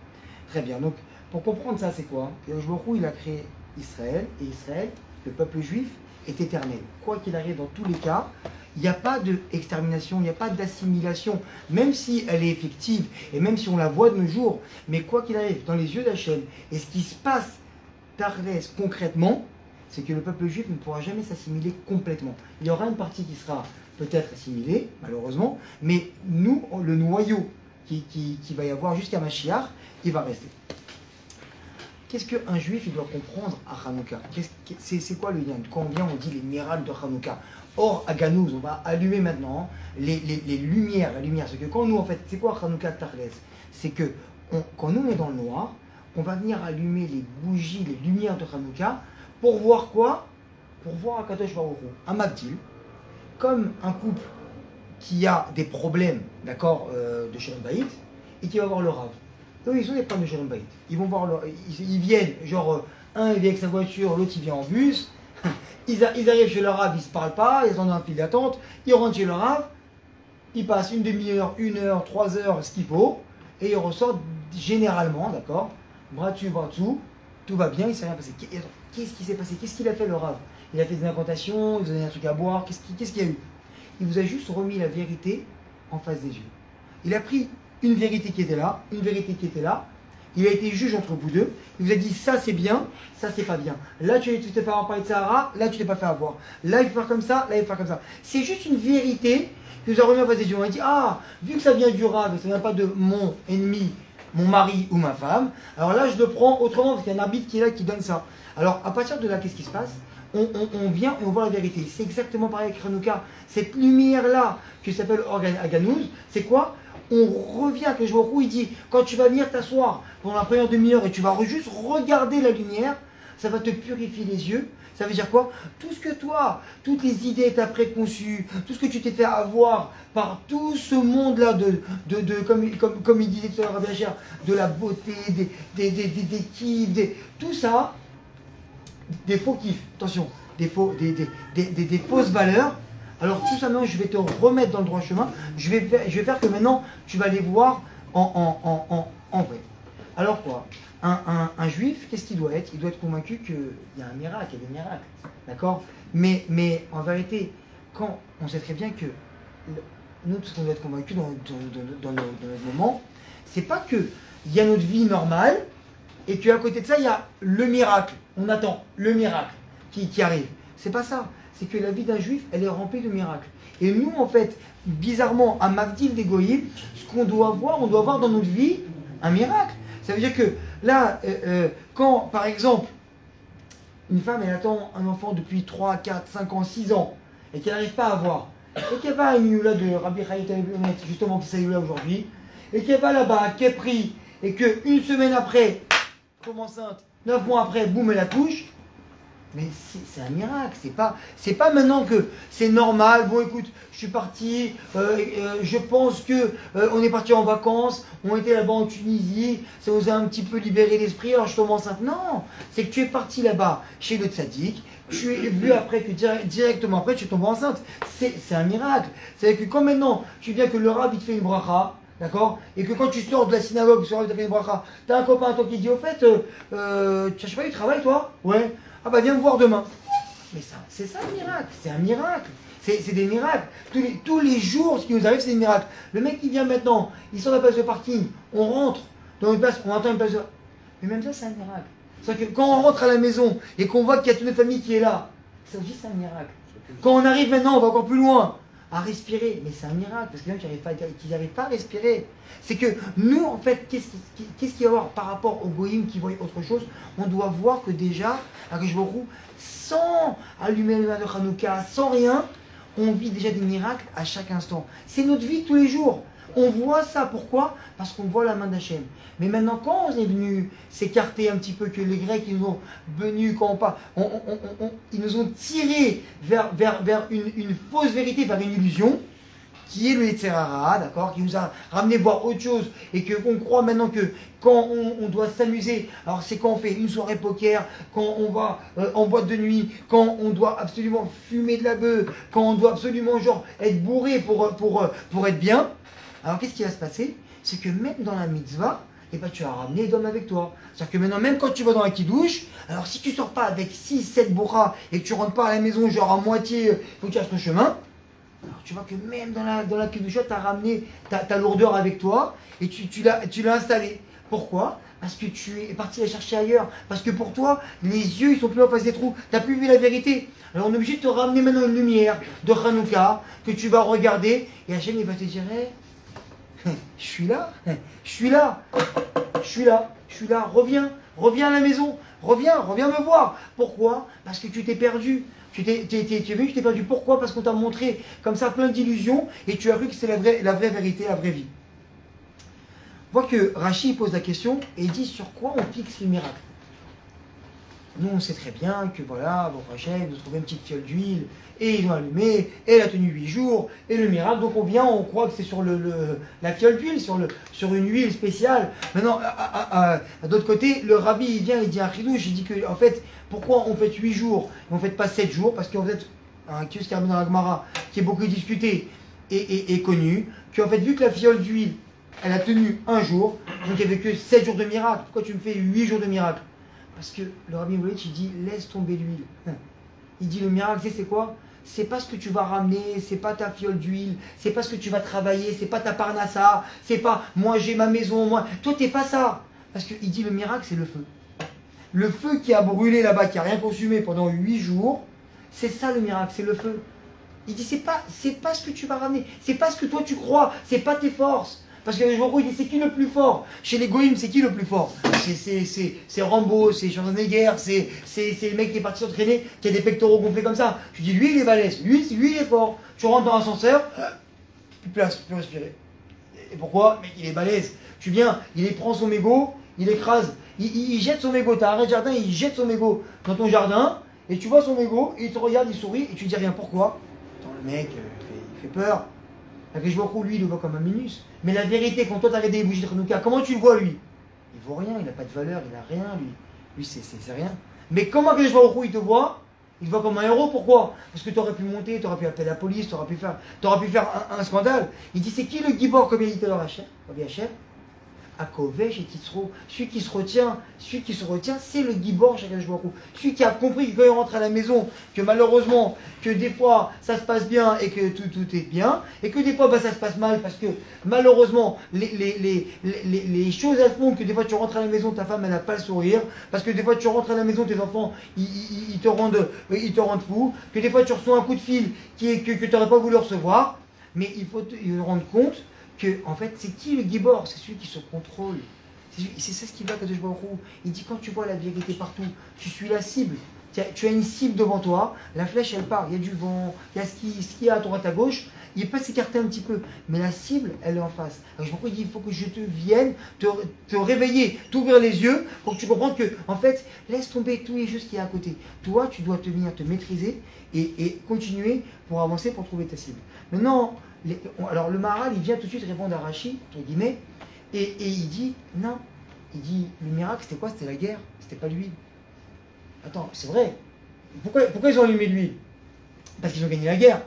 B: Très bien, donc pour comprendre ça, c'est quoi? Il a créé Israël, et Israël, le peuple juif, est éternel. Quoi qu'il arrive, dans tous les cas, il n'y a pas d'extermination, il n'y a pas d'assimilation, même si elle est effective et même si on la voit de nos jours. Mais quoi qu'il arrive, dans les yeux d'Hachem, et ce qui se passe d'Arlès concrètement, c'est que le peuple juif ne pourra jamais s'assimiler complètement. Il y aura une partie qui sera peut-être assimilée, malheureusement, mais nous, le noyau qui va y avoir jusqu'à Mashiach, il va rester. Qu'est-ce qu'un juif il doit comprendre à Hanouka? C'est quoi le lien? Quand on vient, on dit les miracles de Hanouka. Or, à Ganouz, on va allumer maintenant les lumières. La lumière, c'est que quand nous, en fait, c'est quoi Hanouka Tarles? C'est que quand nous, on est dans le noir, on va venir allumer les bougies, les lumières de Hanouka, pour voir quoi? Pour voir Akadosh Baruch Hu, un Mabdil, comme un couple qui a des problèmes, d'accord, de Shalom Bayit, et qui va voir le Rav. Eux, ils ont des problèmes de Shalom Bayit. Ils vont voir ils viennent, genre, un il vient avec sa voiture, l'autre il vient en bus. Ils arrivent chez le Rav, ils ne se parlent pas, ils ont un fil d'attente, ils rentrent chez le Rav, ils passent une demi-heure, 1 heure, 3 heures, ce qu'il faut, et ils ressortent généralement, d'accord, bras dessus, bras dessous, tout va bien, il ne s'est rien passé. Qu'est-ce qui s'est passé? Qu'est-ce qu'il a fait le Rav? Il a fait des incantations, il a donné un truc à boire, qu'est-ce qu'il y a eu? Il vous a juste remis la vérité en face des yeux. Il a pris une vérité qui était là, une vérité qui était là, il a été juge entre vous deux, il vous a dit ça c'est bien, ça c'est pas bien. Là tu t'es fait avoir parler de Sahara, là tu t'es pas fait avoir. Là il faut faire comme ça, là il faut faire comme ça. C'est juste une vérité qui nous a remis en face des yeux. On a dit ah, vu que ça vient du Rav et ça vient pas de mon ennemi, mon mari ou ma femme, alors là je le prends autrement parce qu'il y a un arbitre qui est là qui donne ça. Alors à partir de là, qu'est-ce qui se passe? On vient et on voit la vérité. C'est exactement pareil avec Hanouka. Cette lumière-là, qui s'appelle Aganouz, c'est quoi? On revient que je vois où il dit, quand tu vas venir t'asseoir pendant la première demi-heure et tu vas juste regarder la lumière, ça va te purifier les yeux. Ça veut dire quoi? Tout ce que toi, toutes les idées que tu as préconçues, tout ce que tu t'es fait avoir par tout ce monde-là, comme il disait tout à l'heure, Rabbi Asher, de la beauté, des kiffs, tout ça, des faux kiffs, attention, des fausses valeurs. Alors tout ça, maintenant, je vais te remettre dans le droit chemin. Je vais faire que maintenant, tu vas les voir en vrai. Alors quoi? Un juif, qu'est-ce qu'il doit être? Il doit être convaincu qu'il y a un miracle, il y a des miracles. D'accord? Mais en vérité, quand on sait très bien que nous, tout ce qu'on doit être convaincu dans notre moment, c'est pas qu'il y a notre vie normale et qu'à côté de ça, il y a le miracle. On attend le miracle qui arrive. C'est pas ça. C'est que la vie d'un juif, elle est remplie de miracles. Et nous, en fait, bizarrement, à Mavdil des Goïm, ce qu'on doit voir, on doit voir dans notre vie un miracle. Ça veut dire que là, quand, par exemple, une femme, elle attend un enfant depuis 3, 4, 5 ans, 6 ans, et qu'elle n'arrive pas à avoir, et qu'elle va à une youla de Rabbi Chaït justement, qui s'est là aujourd'hui, et qu'elle va là-bas, qu'elle prie, et qu'une semaine après, tombe enceinte, 9 mois après, boum, elle accouche. Mais c'est un miracle, c'est pas maintenant que c'est normal, bon écoute, je suis parti, je pense que on est parti en vacances, on était là-bas en Tunisie, ça vous a un petit peu libéré l'esprit, alors je tombe enceinte. Non, c'est que tu es parti là-bas chez le tzaddik, tu es vu après que directement après tu tombes enceinte. C'est un miracle. C'est-à-dire que quand maintenant tu viens que le Rav il te fait une bracha, d'accord? Et que quand tu sors de la synagogue, tu as fait une bracha, t'as un copain à toi qui dit au fait, tu cherches pas du travail toi? Ouais. Ah bah viens me voir demain. Mais ça, c'est ça le miracle, c'est un miracle. C'est des miracles. Tous les jours, ce qui nous arrive, c'est des miracles. Le mec qui vient maintenant, il sort de la place de parking, on rentre dans une place, on attend une place de... Mais même ça, c'est un miracle. C'est-à-dire que quand on rentre à la maison et qu'on voit qu'il y a toute notre famille qui est là, ça aussi c'est un miracle. Quand on arrive maintenant, on va encore plus loin, à respirer, mais c'est un miracle, parce que même qu'ils n'arrivent pas à respirer. C'est que nous, en fait, qu'est-ce qu'il y a à voir par rapport aux goïms qui voient autre chose? On doit voir que déjà, à Rishborou, sans allumer le lumière de Hanouka, sans rien, on vit déjà des miracles à chaque instant. C'est notre vie tous les jours. On voit ça, pourquoi? Parce qu'on voit la main d'Hachem. Mais maintenant, quand on est venu s'écarter un petit peu, que les Grecs, ils nous ont venus, ils nous ont tirés vers une fausse vérité, vers une illusion, qui est le Yetzerara, d'accord, qui nous a ramené voir autre chose, et qu'on croit maintenant que quand on doit s'amuser, alors c'est quand on fait une soirée poker, quand on va en boîte de nuit, quand on doit absolument fumer de la bœuf, quand on doit absolument genre être bourré pour être bien. Alors qu'est-ce qui va se passer? C'est que même dans la mitzvah, eh ben, tu as ramené les hommes avec toi. C'est-à-dire que maintenant, même quand tu vas dans la kidouche, alors si tu sors pas avec 6, 7 bourras et que tu rentres pas à la maison genre à moitié, il faut que tu fasses ton chemin, alors tu vois que même dans la kidoucha, tu as ramené ta lourdeur avec toi et tu l'as installé. Pourquoi? Parce que tu es parti la chercher ailleurs. Parce que pour toi, les yeux, ils sont plus en face des trous. Tu n'as plus vu la vérité. Alors on est obligé de te ramener maintenant une lumière de Hanouka que tu vas regarder et Hachem, il va te dire je suis là, reviens à la maison, reviens me voir. Pourquoi? Parce que tu t'es perdu. Tu es venu, tu t'es perdu. Pourquoi? Parce qu'on t'a montré comme ça plein d'illusions et tu as cru que c'est la vraie vérité, la vraie vie. On voit que Rashi pose la question et il dit sur quoi on fixe le miracle. nous on sait très bien que voilà, votre Hachem nous trouver une petite fiole d'huile, et ils l'ont allumé, et elle a tenu 8 jours, et le miracle, donc on vient, on croit que c'est sur la fiole d'huile, sur une huile spéciale. Maintenant, d'autre côté, le rabbi il vient, il dit un chidouche, il dit que en fait, pourquoi on fait 8 jours, et on ne fait pas 7 jours, parce qu'en fait, un kiosque qui est dans la Gemara, qui est beaucoup discuté et connu, qu'en fait, vu que la fiole d'huile, elle a tenu 1 jour, donc il n'y avait que 7 jours de miracle. Pourquoi tu me fais 8 jours de miracle? Parce que le Rabbi Wolitch, il dit, laisse tomber l'huile. Il dit, le miracle, c'est quoi? C'est pas ce que tu vas ramener, c'est pas ta fiole d'huile, c'est pas ce que tu vas travailler, c'est pas ta parnassa, c'est pas moi j'ai ma maison, moi. Toi, t'es pas ça. Parce qu'il dit, le miracle, c'est le feu. Le feu qui a brûlé là-bas, qui a rien consumé pendant 8 jours, c'est ça le miracle, c'est le feu. Il dit, c'est pas ce que tu vas ramener, c'est pas ce que toi tu crois, c'est pas tes forces. Parce que le jour où il dit, c'est qui le plus fort? Chez les Goïms, c'est qui le plus fort? C'est Rambo, c'est Schwarzenegger, c'est le mec qui est parti s'entraîner, qui a des pectoraux gonflés comme ça. Tu dis, lui il est balèze, lui il est fort. Tu rentres dans l'ascenseur, plus respirer. Et pourquoi? Mec, il est balèze. Tu viens, il prend son mégot, il écrase, il jette son mégot. T'as un arrêt de jardin, il jette son mégot dans ton jardin, et tu vois son mégot, il te regarde, il sourit, et tu dis rien. Pourquoi? Attends, le mec, il fait peur. Avec Jouakou, lui, il le voit comme un minus. Mais la vérité, quand toi t'as regardé les bougies de Hanouka, comment tu le vois, lui? Il vaut rien, il n'a pas de valeur, il n'a rien, lui. Lui, c'est rien. Mais comment que Jouakou, il te voit? Il te voit comme un héros, pourquoi? Parce que tu aurais pu monter, tu aurais pu appeler la police, tu aurais pu faire un scandale. Il dit, c'est qui le gibor, comme il dit alors Rabbi Hachem? Akovesh et Titzro, celui qui se retient, c'est le Gibor chez Baruch. Celui qui a compris que quand il rentre à la maison, que malheureusement, que des fois ça se passe bien et que tout est bien, et que des fois ça se passe mal parce que malheureusement les choses elles font que des fois tu rentres à la maison, ta femme elle n'a pas le sourire, parce que des fois tu rentres à la maison, tes enfants ils te rendent fou, que des fois tu reçois un coup de fil que tu n'aurais pas voulu recevoir, mais il faut te rendre compte que, en fait, c'est qui le Gibor? C'est celui qui se contrôle. C'est ça ce qui va à Kadosh Baruch Hu. Il dit, quand tu vois la vérité partout, tu suis la cible. Tu as une cible devant toi, la flèche elle part, il y a du vent, il y a ce qu'il y a à droite à gauche, il n'est pas s'écarter un petit peu, mais la cible elle est en face. Alors il dit, il faut que je te vienne te réveiller, t'ouvrir les yeux pour que tu comprennes que, en fait, laisse tomber tous les choses qui y a à côté. Toi, tu dois te maîtriser et continuer pour avancer, pour trouver ta cible. Maintenant, alors le Maharal, il vient tout de suite répondre à Rashi, entre guillemets, et il dit, non, il dit, le miracle c'était quoi? C'était la guerre, c'était pas l'huile. Attends, c'est vrai. Pourquoi ils ont allumé l'huile? Parce qu'ils ont gagné la guerre.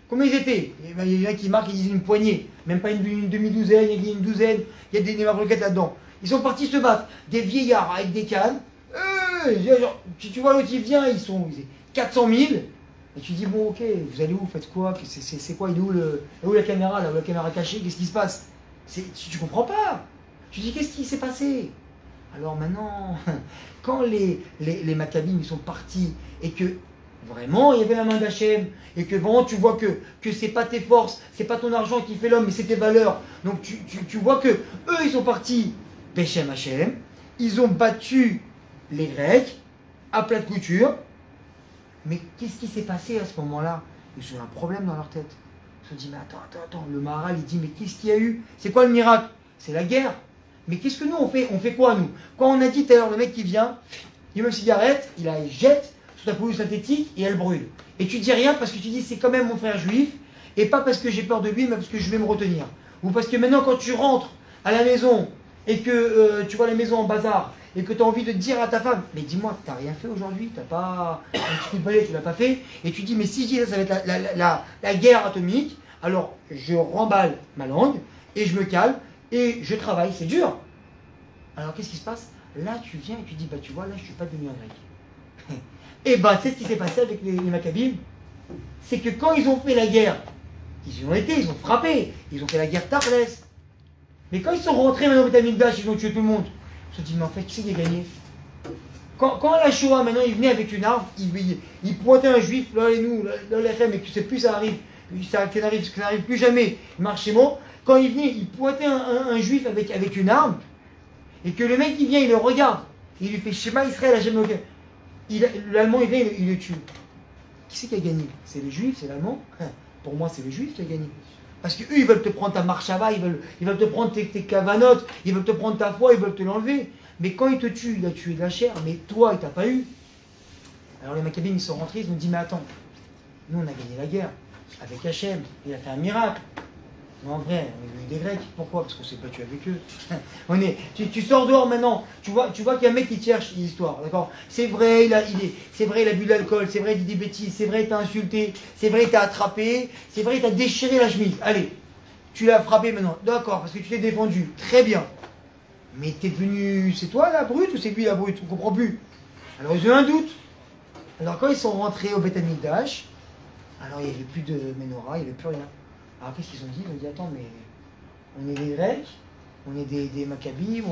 B: Combien ils étaient? Il y en a qui marquent, ils disent une poignée, même pas une demi-douzaine, il y a une douzaine, il y a des marloquettes là-dedans. Ils sont partis se battre, des vieillards avec des cannes, tu vois l'autre il vient, ils sont 400 000, et tu dis, bon ok, vous allez où, vous faites quoi, c'est quoi, il est où la caméra, là, où la caméra cachée, qu'est-ce qui se passe? Tu comprends pas. Tu dis, qu'est-ce qui s'est passé? Alors maintenant, quand les Maccabim ils sont partis et que vraiment il y avait la main d'Hachem et que vraiment tu vois que c'est pas tes forces, c'est pas ton argent qui fait l'homme, mais c'est tes valeurs. Donc tu vois que eux ils sont partis Beshem Hachem, ils ont battu les Grecs à plat de couture. Mais qu'est-ce qui s'est passé à ce moment-là? Ils ont un problème dans leur tête. Ils se sont dit, mais attends, le Maharal il dit, mais qu'est-ce qu'il y a eu? C'est quoi le miracle? C'est la guerre. Mais qu'est-ce que nous on fait? On fait quoi nous? Quand on a dit tout à l'heure, le mec qui vient, il met une cigarette, il la jette sur ta pelouse synthétique et elle brûle. Et tu dis rien parce que tu dis c'est quand même mon frère juif, et pas parce que j'ai peur de lui, mais parce que je vais me retenir. Ou parce que maintenant quand tu rentres à la maison et que tu vois la maison en bazar, et que tu as envie de dire à ta femme, mais dis-moi, t'as rien fait aujourd'hui, t'as pas un petit coup de balai, tu l'as pas fait, et tu dis, mais si je dis ça va être la guerre atomique, alors je remballe ma langue, et je me calme, et je travaille, c'est dur. Alors qu'est-ce qui se passe? Là tu viens et tu dis, bah tu vois, là je suis pas devenu un grec. Et bah tu sais ce qui s'est passé avec les Maccabim? C'est que quand ils ont fait la guerre, ils y ont été, ils ont frappé, ils ont fait la guerre Tarlès. Mais quand ils sont rentrés maintenant au Beth Amikdash, ils ont tué tout le monde. Ils se sont dit, mais en fait, qui c'est qui a gagné? Quand la Shoah, maintenant, il venait avec une arme, il pointait un juif, là et nous, là les mais que c'est plus ça arrive, ça n'arrive plus jamais, marchez-moi. Quand il venait, il pointait un juif avec une arme, et que le mec il vient, il le regarde, il lui fait Shema Israël, l'Allemand il vient, il le tue. Qui c'est qui a gagné? C'est les juifs, c'est l'Allemand? Pour moi, c'est les juifs qui a gagné. Parce qu'eux, ils veulent te prendre ta marchava, ils veulent te prendre tes cavanotes, ils veulent te prendre ta foi, ils veulent te l'enlever. Mais quand ils te tuent, il a tué de la chair, mais toi, il t'a pas eu. Alors les Maccabim, ils sont rentrés, ils ont dit, mais attends, nous on a gagné la guerre avec Hachem, il a fait un miracle. Mais en vrai, on est venu des Grecs. Pourquoi? Parce qu'on s'est battu avec eux. Tu sors dehors maintenant, tu vois qu'il y a un mec qui te cherche l'histoire, d'accord? C'est vrai, c'est vrai, il a bu de l'alcool, c'est vrai, il dit des bêtises, c'est vrai, il t'a insulté, c'est vrai, il t'a attrapé, c'est vrai, il t'a déchiré la chemise. Allez, tu l'as frappé maintenant, d'accord, parce que tu t'es défendu, très bien. Mais t'es devenu, c'est toi la brute ou c'est lui la brute? On comprend plus. Alors ils ont un doute. Alors quand ils sont rentrés au Beth Amikdash, alors il n'y avait plus de menorah, il n'y avait plus rien. Alors qu'est-ce qu'ils ont dit? Ils ont dit, attends, mais on est des Grecs, on est des Maccabim,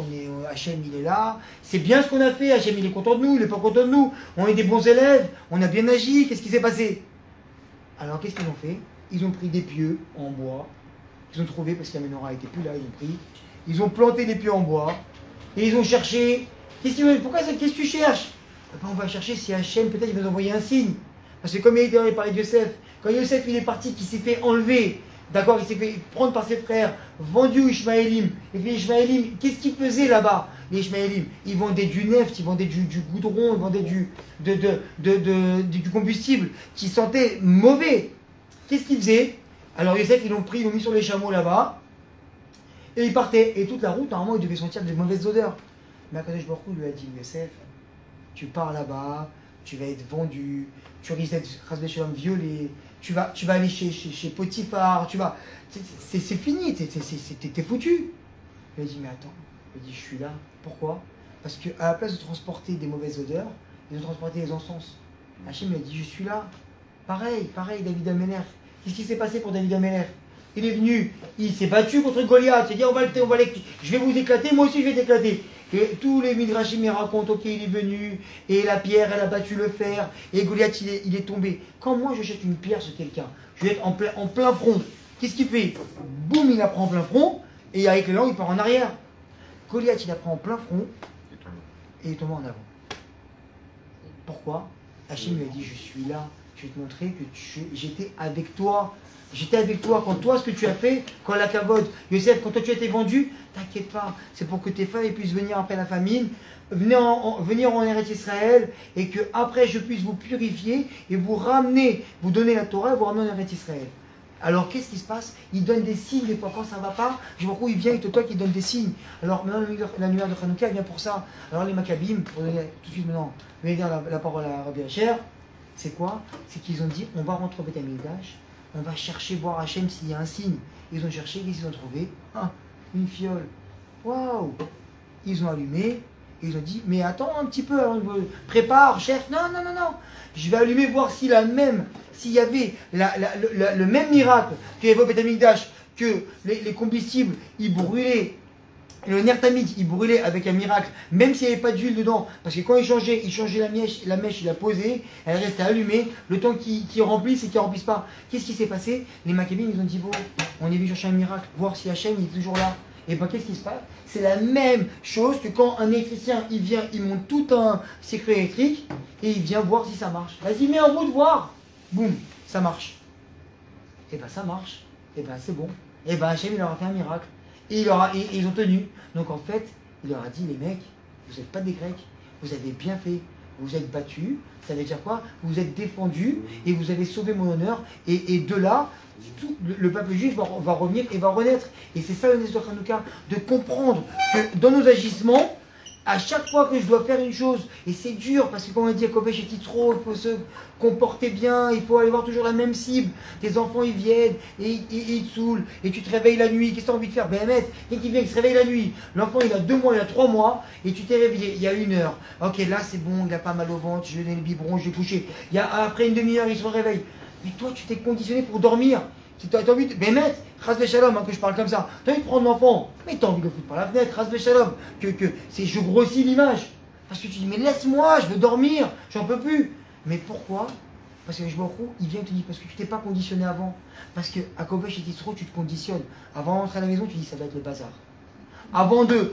B: Hachem il est là, c'est bien ce qu'on a fait, Hachem il est content de nous, il n'est pas content de nous, on est des bons élèves, on a bien agi, qu'est-ce qui s'est passé? Alors qu'est-ce qu'ils ont fait? Ils ont pris des pieux en bois, ils ont trouvé, parce que la menorah n'était plus là, ils ont planté des pieux en bois, et ils ont cherché, qu'est-ce que tu cherches? Ben, on va chercher si Hachem peut-être il va nous envoyer un signe. Parce que comme il a été parlé de Yosef, quand Yosef il est parti, qu'il s'est fait enlever, d'accord, il s'est fait prendre par ses frères, vendu aux Ishmaélim, et puis les Ishmaélim, qu'est-ce qu'ils faisaient là-bas? Les Ishmaélim, ils vendaient du neft, ils vendaient du goudron, ils vendaient du combustible qui sentait mauvais. Qu'est-ce qu'ils faisaient? Alors Yosef, ils l'ont pris, ils l'ont mis sur les chameaux là-bas, et ils partaient. Et toute la route, normalement, ils devaient sentir de mauvaises odeurs. Mais Akadosh Baruch Hu lui a dit, Yosef, tu pars là-bas, tu vas être vendu, tu risques d'être violé, tu vas aller chez Potiphar, c'est fini, t'es foutu. Il a dit, mais attends, il a dit, je suis là, pourquoi? Parce qu'à la place de transporter des mauvaises odeurs, ils ont transporté les encens. Hachem il a dit, je suis là. Pareil, David Ameller. Qu'est-ce qui s'est passé pour David Ameller? Il est venu, il s'est battu contre Goliath, il a dit, je vais vous éclater, moi aussi je vais t'éclater. Et tous les Midrashim me racontent, ok, il est venu, et la pierre, elle a battu le fer, et Goliath, il est tombé. Quand moi, je jette une pierre sur quelqu'un, je vais être en plein front. Qu'est-ce qu'il fait? Boum, il la prend en plein front, et avec les langues, il part en arrière. Goliath, il la prend en plein front, et il tombe en avant. Pourquoi? Hachem lui a dit, je suis là, je vais te montrer que j'étais avec toi. J'étais avec toi quand toi, ce que tu as fait, quand la kavod, Yosef, quand toi tu as été vendu, t'inquiète pas, c'est pour que tes frères puissent venir après la famine, venir en Eretz Israël, et que après je puisse vous purifier et vous ramener, vous donner la Torah et vous ramener en Eretz Israël. Alors qu'est-ce qui se passe? Il donne des signes des fois quand ça ne va pas, je vois où il vient et toi qui donne des signes. Alors maintenant la lumière de Hanouka vient pour ça. Alors les Maccabim, pour donner tout de suite maintenant, je vais dire la parole à Rabbi Asher, c'est quoi? C'est qu'ils ont dit, on va rentrer au Beth Amikdash, on va chercher voir Hachem s'il y a un signe. Ils ont cherché, qu'est-ce qu'ils ont trouvé? Une fiole. Waouh! Ils ont allumé, et ils ont dit, mais attends un petit peu, prépare, cherche. Non. Je vais allumer voir s'il y avait le même miracle qu'il y avait au Beth Amikdash, que les combustibles, ils brûlaient. Le nertamide, il brûlait avec un miracle, même s'il n'y avait pas d'huile dedans, parce que quand il changeait la mèche, il la posait, elle restait allumée, le temps qu'il remplisse et qu'il ne remplisse pas. Qu'est-ce qui s'est passé? Les Maccabim, ils ont dit, bon, on est venu chercher un miracle, voir si Hachem il est toujours là. Et bien qu'est-ce qui se passe? C'est la même chose que quand un électricien, il vient, il monte tout un circuit électrique, et il vient voir si ça marche. Vas-y, mets en route, voir. Boum, ça marche. Et bien ça marche, et bien c'est bon. Et bien Hachem, il leur a fait un miracle. Et ils ont tenu. Donc en fait, il leur a dit, les mecs, vous n'êtes pas des Grecs, vous avez bien fait, vous êtes battus, ça veut dire quoi? Vous êtes défendus et vous avez sauvé mon honneur. Et de là, tout le peuple juif va revenir et va renaître. Et c'est ça le Nes de Hanouka, de comprendre que dans nos agissements, à chaque fois que je dois faire une chose, et c'est dur, parce que comme on dit à Kovesh et Titro, il faut se comporter bien, il faut aller voir toujours la même cible. Tes enfants, ils viennent, et ils te saoulent, et tu te réveilles la nuit, qu'est-ce que tu as envie de faire? Ben, quelqu'un qui vient, il se réveille la nuit. L'enfant, il a 2 mois, il a 3 mois, et tu t'es réveillé, il y a 1 heure. Ok, là, c'est bon, il n'a pas mal au ventre, je donne le biberon, je vais coucher. Après une demi-heure, il se réveille. Mais toi, tu t'es conditionné pour dormir. Si tu as envie de. Mais maître, Chas Shalom, que je parle comme ça. Tu as envie de prendre l'enfant, mais tu as envie de le foutre par la fenêtre, Chas Shalom. Je grossis l'image. Parce que tu dis, mais laisse-moi, je veux dormir, j'en peux plus. Mais pourquoi? Parce que je vois il vient et te dit, parce que tu t'es pas conditionné avant. Parce qu'à Kovesh et Titro, tu te conditionnes. Avant d'entrer à la maison, tu dis, ça va être le bazar. Avant de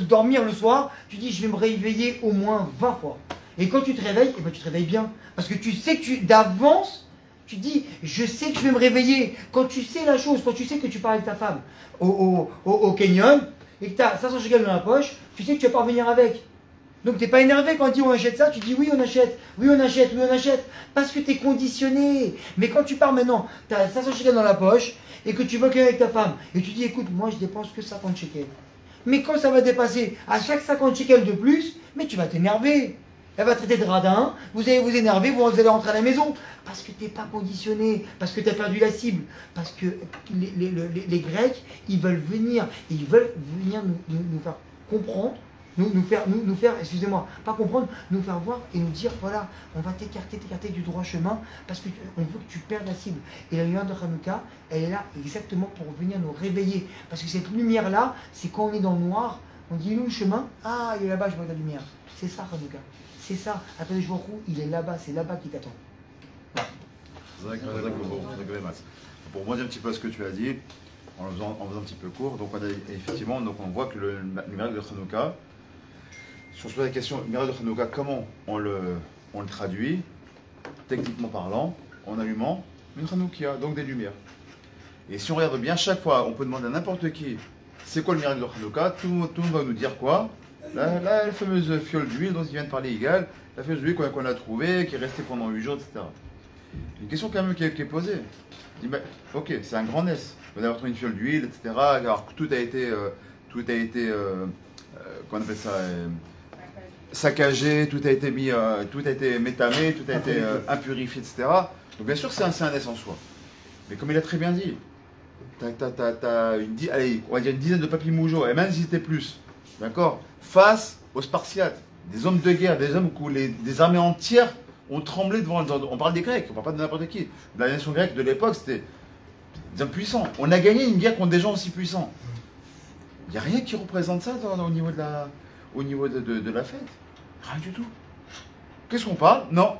B: dormir le soir, tu dis, je vais me réveiller au moins 20 fois. Et quand tu te réveilles, tu te réveilles bien. Parce que tu sais que d'avance, tu dis, je sais que je vais me réveiller. Quand tu sais la chose, quand tu sais que tu parles avec ta femme au Canyon, et que tu as 500 shekels dans la poche, tu sais que tu vas pas revenir avec. Donc tu n'es pas énervé quand on dit on achète ça, tu dis oui on achète, oui on achète, oui on achète, parce que tu es conditionné. Mais quand tu pars maintenant, tu as 500 shekels dans la poche, et que tu veux qu'avec ta femme, et tu dis écoute, moi je dépense que 50 shekels. Mais quand ça va dépasser à chaque 50 shekels de plus, mais tu vas t'énerver. Elle va traiter de radin, vous allez vous énerver, vous allez rentrer à la maison. Parce que tu n'es pas conditionné, parce que tu as perdu la cible. Parce que les Grecs, ils veulent venir, et ils veulent venir nous faire comprendre, nous faire, excusez-moi, pas comprendre, nous faire voir et nous dire, voilà, on va t'écarter du droit chemin, parce qu'on veut que tu perdes la cible. Et la lumière de Hanouka, elle est là exactement pour venir nous réveiller. Parce que cette lumière-là, c'est quand on est dans le noir, on dit, où le chemin? Ah, il est là-bas, je vois la lumière. C'est ça, Hanouka. C'est ça, Akadosh Baruch Hu, il est là-bas, c'est là-bas qui t'attend.
A: Pour moi, un petit peu ce que tu as dit, en faisant un petit peu court, donc effectivement, donc on voit que le miracle de Hanouka, si on se pose la question, le miracle de Hanouka, comment on le traduit, techniquement parlant, en allumant une Hanoukia, donc des lumières. Et si on regarde bien, chaque fois, on peut demander à n'importe qui, c'est quoi le miracle de Hanouka, tout le monde va nous dire quoi? La fameuse fiole d'huile dont il vient de parler Igal, la fameuse huile qu'on a trouvée, qui est restée pendant 8 jours, etc. Une question quand même qui est posée. Je dis, ben, ok, c'est un grand NES. Vous avez trouvé une fiole d'huile, etc. Alors tout a été qu'on appelle ça, saccagé, tout a été mis, tout a été métamé, tout a été impurifié, etc. Donc bien sûr c'est un NES en soi. Mais comme il a très bien dit, t'as allez, on va dire une dizaine de papiers mougeaux, et même si c'était plus, d'accord, face aux Spartiates, des hommes de guerre, des hommes où des armées entières ont tremblé devant. On parle des Grecs, on parle pas de n'importe qui. La nation grecque de l'époque, c'était des hommes puissants. On a gagné une guerre contre des gens aussi puissants. Il n'y a rien qui représente ça au niveau de la fête. Rien du tout. Qu'est-ce qu'on parle? Non.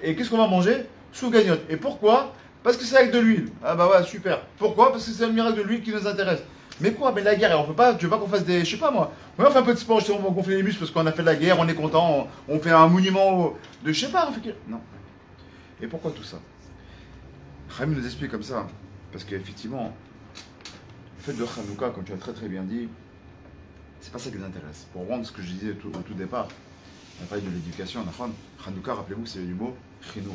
A: Et qu'est-ce qu'on va manger? Sous gagnotte. Et pourquoi? Parce que c'est avec de l'huile. Ah bah ouais, super. Pourquoi? Parce que c'est le miracle de l'huile qui nous intéresse. Mais quoi? Mais la guerre, on peut pas, tu veux pas qu'on fasse des. Je sais pas moi. On fait un peu de sport, on va gonfler les muscles parce qu'on a fait la guerre, on est content, on fait un monument de. Je sais pas, on fait. Non. Et pourquoi tout ça? Rami nous explique comme ça. Parce qu'effectivement, le fait de Hanouka, comme tu as très très bien dit, c'est pas ça qui nous intéresse. Pour rendre ce que je disais au tout départ, on a parlé de l'éducation, Hanouka, rappelez-vous, c'est du mot chinour.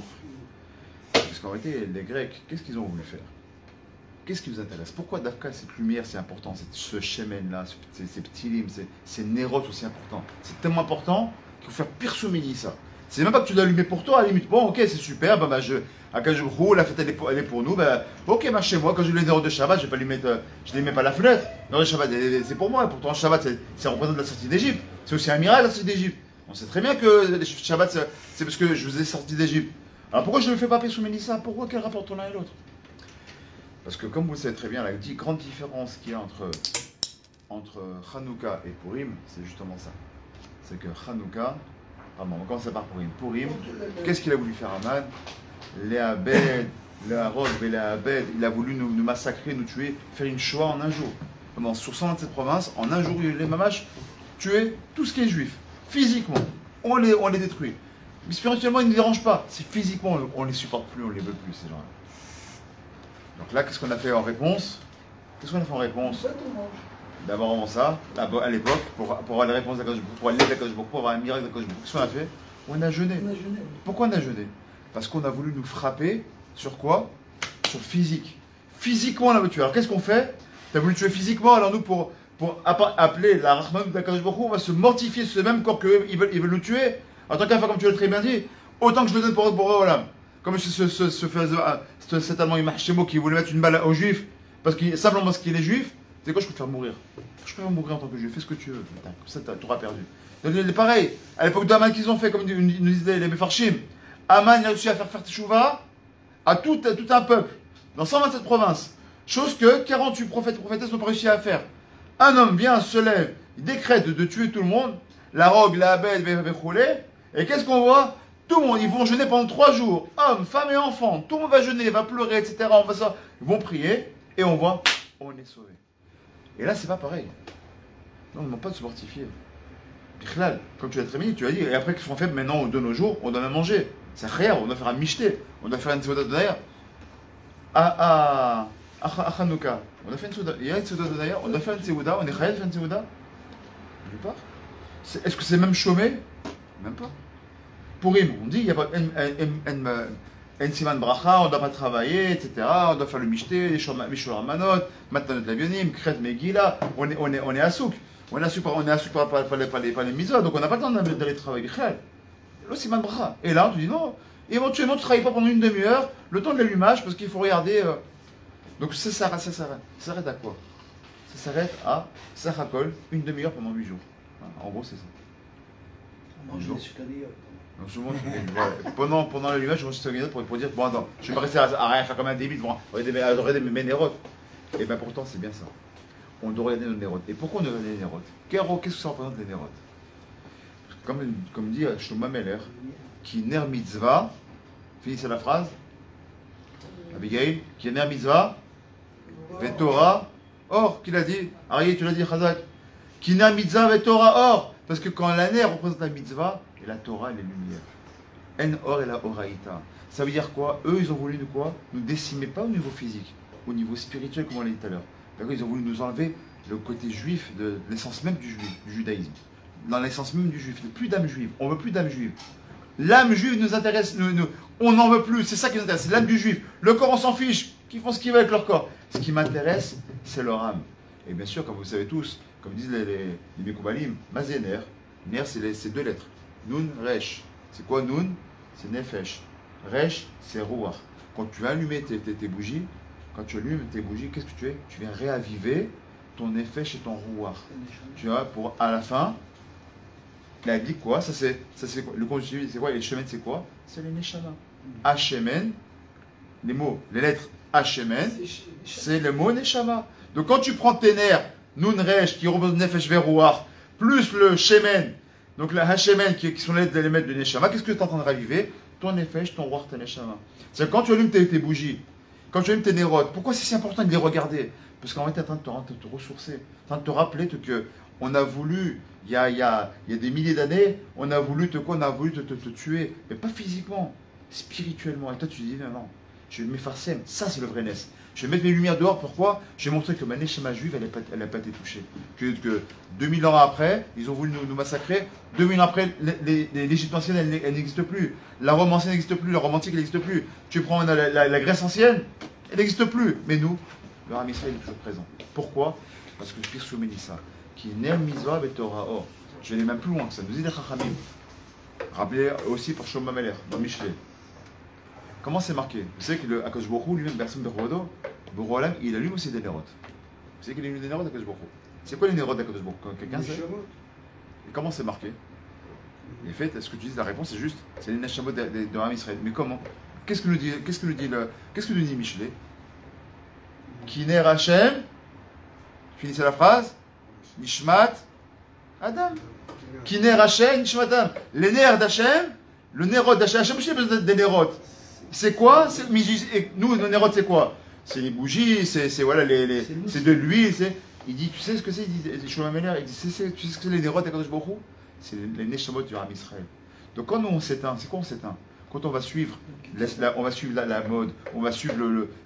A: Parce qu'en réalité, les Grecs, qu'est-ce qu'ils ont voulu faire? Qu'est-ce qui nous intéresse? Pourquoi Dafka, cette lumière, c'est important? Ce shemen-là, ces petits limes, ces nérotes aussi importants. C'est tellement important qu'il faut faire pirsomini ça. C'est même pas que tu dois allumer pour toi, à la limite. Bon, ok, c'est super, à Kajou, la fête elle est pour nous, ok, chez moi, quand je les nérotes de Shabbat, je vais pas les mettre, je les mets pas à la fenêtre. Non, le Shabbat, c'est pour moi, pourtant Shabbat, ça représente la sortie d'Égypte. C'est aussi un miracle, la sortie d'Égypte. On sait très bien que le Shabbat, c'est parce que je vous ai sorti d'Égypte. Alors pourquoi je ne le fais pas pirsomini ça? Pourquoi? Quel rapport l'un et l'autre? Parce que comme vous le savez très bien, la grande différence qu'il y a entre Hanouka et Purim, c'est justement ça. C'est que Hanouka, on va commencer par Purim. Purim, qu'est-ce qu'il a voulu faire Aman? Les Abed, les Harod et les Abed, il a voulu nous massacrer, nous tuer, faire une Shoah en un jour. Sur 127 provinces, en un jour, les Mamaches tuaient tout ce qui est juif. Physiquement, on les détruit. Mais spirituellement, ils ne nous dérangent pas. C'est physiquement, on ne les supporte plus, on ne les veut plus, ces gens-là. Donc là, qu'est-ce qu'on a fait en réponse? D'abord avant ça, à l'époque, pour avoir la réponse d'Akadosh Baruch Hu, pour aller à Akadosh Baruch Hu, pour avoir un miracle d'Akadosh Baruch Hu, qu'est-ce qu'on a fait? On a jeûné. Pourquoi on a jeûné? Parce qu'on a voulu nous frapper sur quoi? Sur physique. Physiquement, on a voulu tuer. Alors qu'est-ce qu'on fait? Tu as voulu tuer physiquement, alors nous, pour appeler la Rahman d'Akadosh Baruch Hu, on va se mortifier sur ce même corps qu'ils veulent nous tuer. En tant qu'affaire, comme tu l'as très bien dit, autant que je le donne pour Olam. Comme cet Allemand Imachemo qui voulait mettre une balle aux Juifs, simplement parce qu'il est juif, c'est quoi, je peux te faire mourir. Je peux faire mourir en tant que juif, fais ce que tu veux, comme ça tu auras perdu. Donc il est pareil, à l'époque d'Aman qu'ils ont fait, comme nous disaient les Mefarshim, Aman a réussi à faire teshuva à tout un peuple, dans 127 provinces, chose que 48 prophètes et prophétesses n'ont pas réussi à faire. Un homme vient, se lève, il décrète de tuer tout le monde, la rogue, la bête, et qu'est-ce qu'on voit? Tout le monde, ils vont jeûner pendant 3 jours. Hommes, femmes et enfants, tout le monde va jeûner, va pleurer, etc. Ils vont prier et on voit, on est sauvé. Et là, c'est pas pareil. Non, on ne demande pas de se mortifier. Bichlal, comme tu l'as très bien dit, tu as dit, et après qu'est-ce qu'on fait maintenant de nos jours? On donne à manger. C'est rien, on doit faire un michté, on doit faire une souda de d'ailleurs. À Hanouka, on a fait une souda. Il y a une souda de d'ailleurs, on doit faire une souda, on est khayal de faire une souda? Nulle part. Est-ce que c'est même chômé? Même pas. Purim, on dit, il n'y a pas un siman bracha, on ne doit pas travailler, etc. On doit faire le mishté, les mishul ramanot, maintenant de l'avionim, kret megila, on est à souk. On est à souk par les misos, donc on n'a pas le temps d'aller travailler. Le siman bracha. Et là, tu dis non, éventuellement tu ne travailles pas pendant une demi-heure, le temps de l'allumage, parce qu'il faut regarder. Donc ça s'arrête. Ça s'arrête à quoi? Ça s'arrête à Sachakol, une demi-heure pendant 8 jours. En gros, c'est ça. Pendant l'allumage, je me suis pour dire bon, attends, je vais pas rester à rien faire comme un débile, regarder mes nérotes. Et bien pourtant, c'est bien ça. On doit regarder nos nérotes. Et pourquoi on doit regarder les nérotes? Qu'est-ce que ça représente les nérotes? Comme dit Shlomo Meller, qui ner mitzvah, finissez la phrase, Abigail, qui ner mitzvah, vetora, or, qui l'a dit? Arié, tu l'as dit, Chazak, qui ner mitzvah, vetora, or. Parce que quand la ner représente la mitzvah, et la Torah et les lumières. En or et la oraïta. Ça veut dire quoi? Eux, ils ont voulu nous décimer, pas au niveau physique, au niveau spirituel, comme on l'a dit tout à l'heure. D'accord, ils ont voulu nous enlever le côté juif, de l'essence même du judaïsme. Dans l'essence même du juif. Il n'y a plus d'âme juive. On ne veut plus d'âme juive. L'âme juive nous intéresse, on n'en veut plus. C'est ça qui nous intéresse, c'est l'âme du juif. Le corps, on s'en fiche. Qu'ils font ce qu'ils veulent avec leur corps. Ce qui m'intéresse, c'est leur âme. Et bien sûr, comme vous savez tous, comme disent les Mekoubalim, Mazéner, ner, c'est 2 lettres. Nun, Resh. C'est quoi Nun? C'est Nefesh. Resh, c'est Ruach. Quand tu as allumé tes bougies, qu'est-ce que tu fais? Tu viens réaviver ton Nefesh et ton Ruach. Tu vois, pour à la fin, la dit quoi? Ça c'est quoi? Le conjugatif, c'est quoi? Et le chemin, c'est quoi? C'est les Neshama. Hashemen, les mots, les lettres Hashemen, c'est le mot Neshama. Donc quand tu prends tes nerfs, Nun, Resh, qui représente Nefesh vers Ruach, plus le Shemen, donc la Hashemen qui sont les éléments de Neshama, qu'est-ce que tu es en train de raviver? Ton Nefesh, ton Ruach, ton Neshama. C'est quand tu allumes tes bougies, quand tu allumes tes nérotes, pourquoi c'est si important de les regarder? Parce qu'en fait, tu es en train de te ressourcer, en train de te rappeler que on a voulu, il y a des milliers d'années, on a voulu te tuer, mais pas physiquement, spirituellement. Et toi, tu dis non, je vais m'effacer, ça c'est le vrai Ness. Je vais mettre mes lumières dehors, pourquoi? Je vais montrer que ma Neshama juive, elle n'a pas été touchée. Que 2000 ans après, ils ont voulu nous massacrer. 2000 ans après, l'Égypte ancienne, elle n'existe plus. La Rome ancienne n'existe plus. La Rome antique, elle n'existe plus. Tu prends la Grèce ancienne, elle n'existe plus. Mais nous, le Ram Israël est toujours présent. Pourquoi? Parce que Pirsou Mélissa, qui ner mitzvah betorah or. Je vais aller même plus loin que ça. Nous dit les Chachamim. Rappelez aussi par Shlomo Meller, dans Michelet. Comment c'est marqué? Vous savez que le Akadosh Baruch Hu lui-même, personne de Rodo, il allume aussi des nérotes. Vous savez qu'il allume des nérotes d'Akadosh Baruch Hu. C'est quoi les nérotes d'Akadosh Baruch Hu? Quelqu'un sait? Et comment c'est marqué? En fait, est-ce que tu dis la réponse est juste? C'est les Neshamot de Ram Israël. Mais comment? Qu'est-ce que nous dit Michelet? Ki ner Hashem, finissez la phrase, Nishmat Adam. Ki ner Hashem, Nishmat Adam. Les nerfs d'Hachem, le nérot d'Hachem, Hachem aussi a besoin des nérotes. C'est quoi? Nous, nos nérotes, c'est quoi? C'est les bougies, c'est de l'huile. Il dit, tu sais ce que c'est? Il dit, Shlomo Meller, il dit, tu sais ce que c'est les nérotes d'Akadosh Baruch Hu? C'est les neshamot du Ram Israël. Donc quand nous on s'éteint, c'est quoi on s'éteint? Quand on va suivre, la mode, on va suivre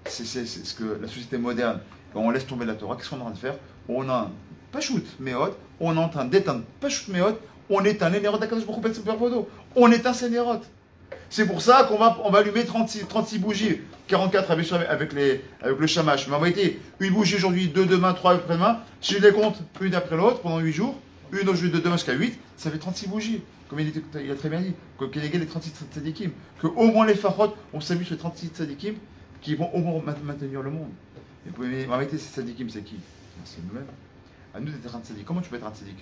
A: ce que la société moderne, on laisse tomber la Torah, qu'est-ce qu'on est en train de faire? On a pas shoot méhot, on est en train d'éteindre pas shoot méhot, on éteint les nérotes d'Akadosh Baruch Hu, on éteint ces nérotes. C'est pour ça qu'on va allumer 36 bougies, 44 avec le shamash. Mais en vérité, une bougie aujourd'hui, 2 demain, 3 après-demain, si je les compte une après l'autre pendant 8 jours, une aujourd'hui de demain jusqu'à 8, ça fait 36 bougies. Comme il a très bien dit, qu'il y ait les 36 tzadikim, qu'au moins les farot, on s'amuse sur les 36 tzadikim qui vont au moins maintenir le monde. Mais en vérité, ces tzadikim, c'est qui? C'est nous-mêmes. À nous d'être un tzadik. Comment tu peux être un tzadik?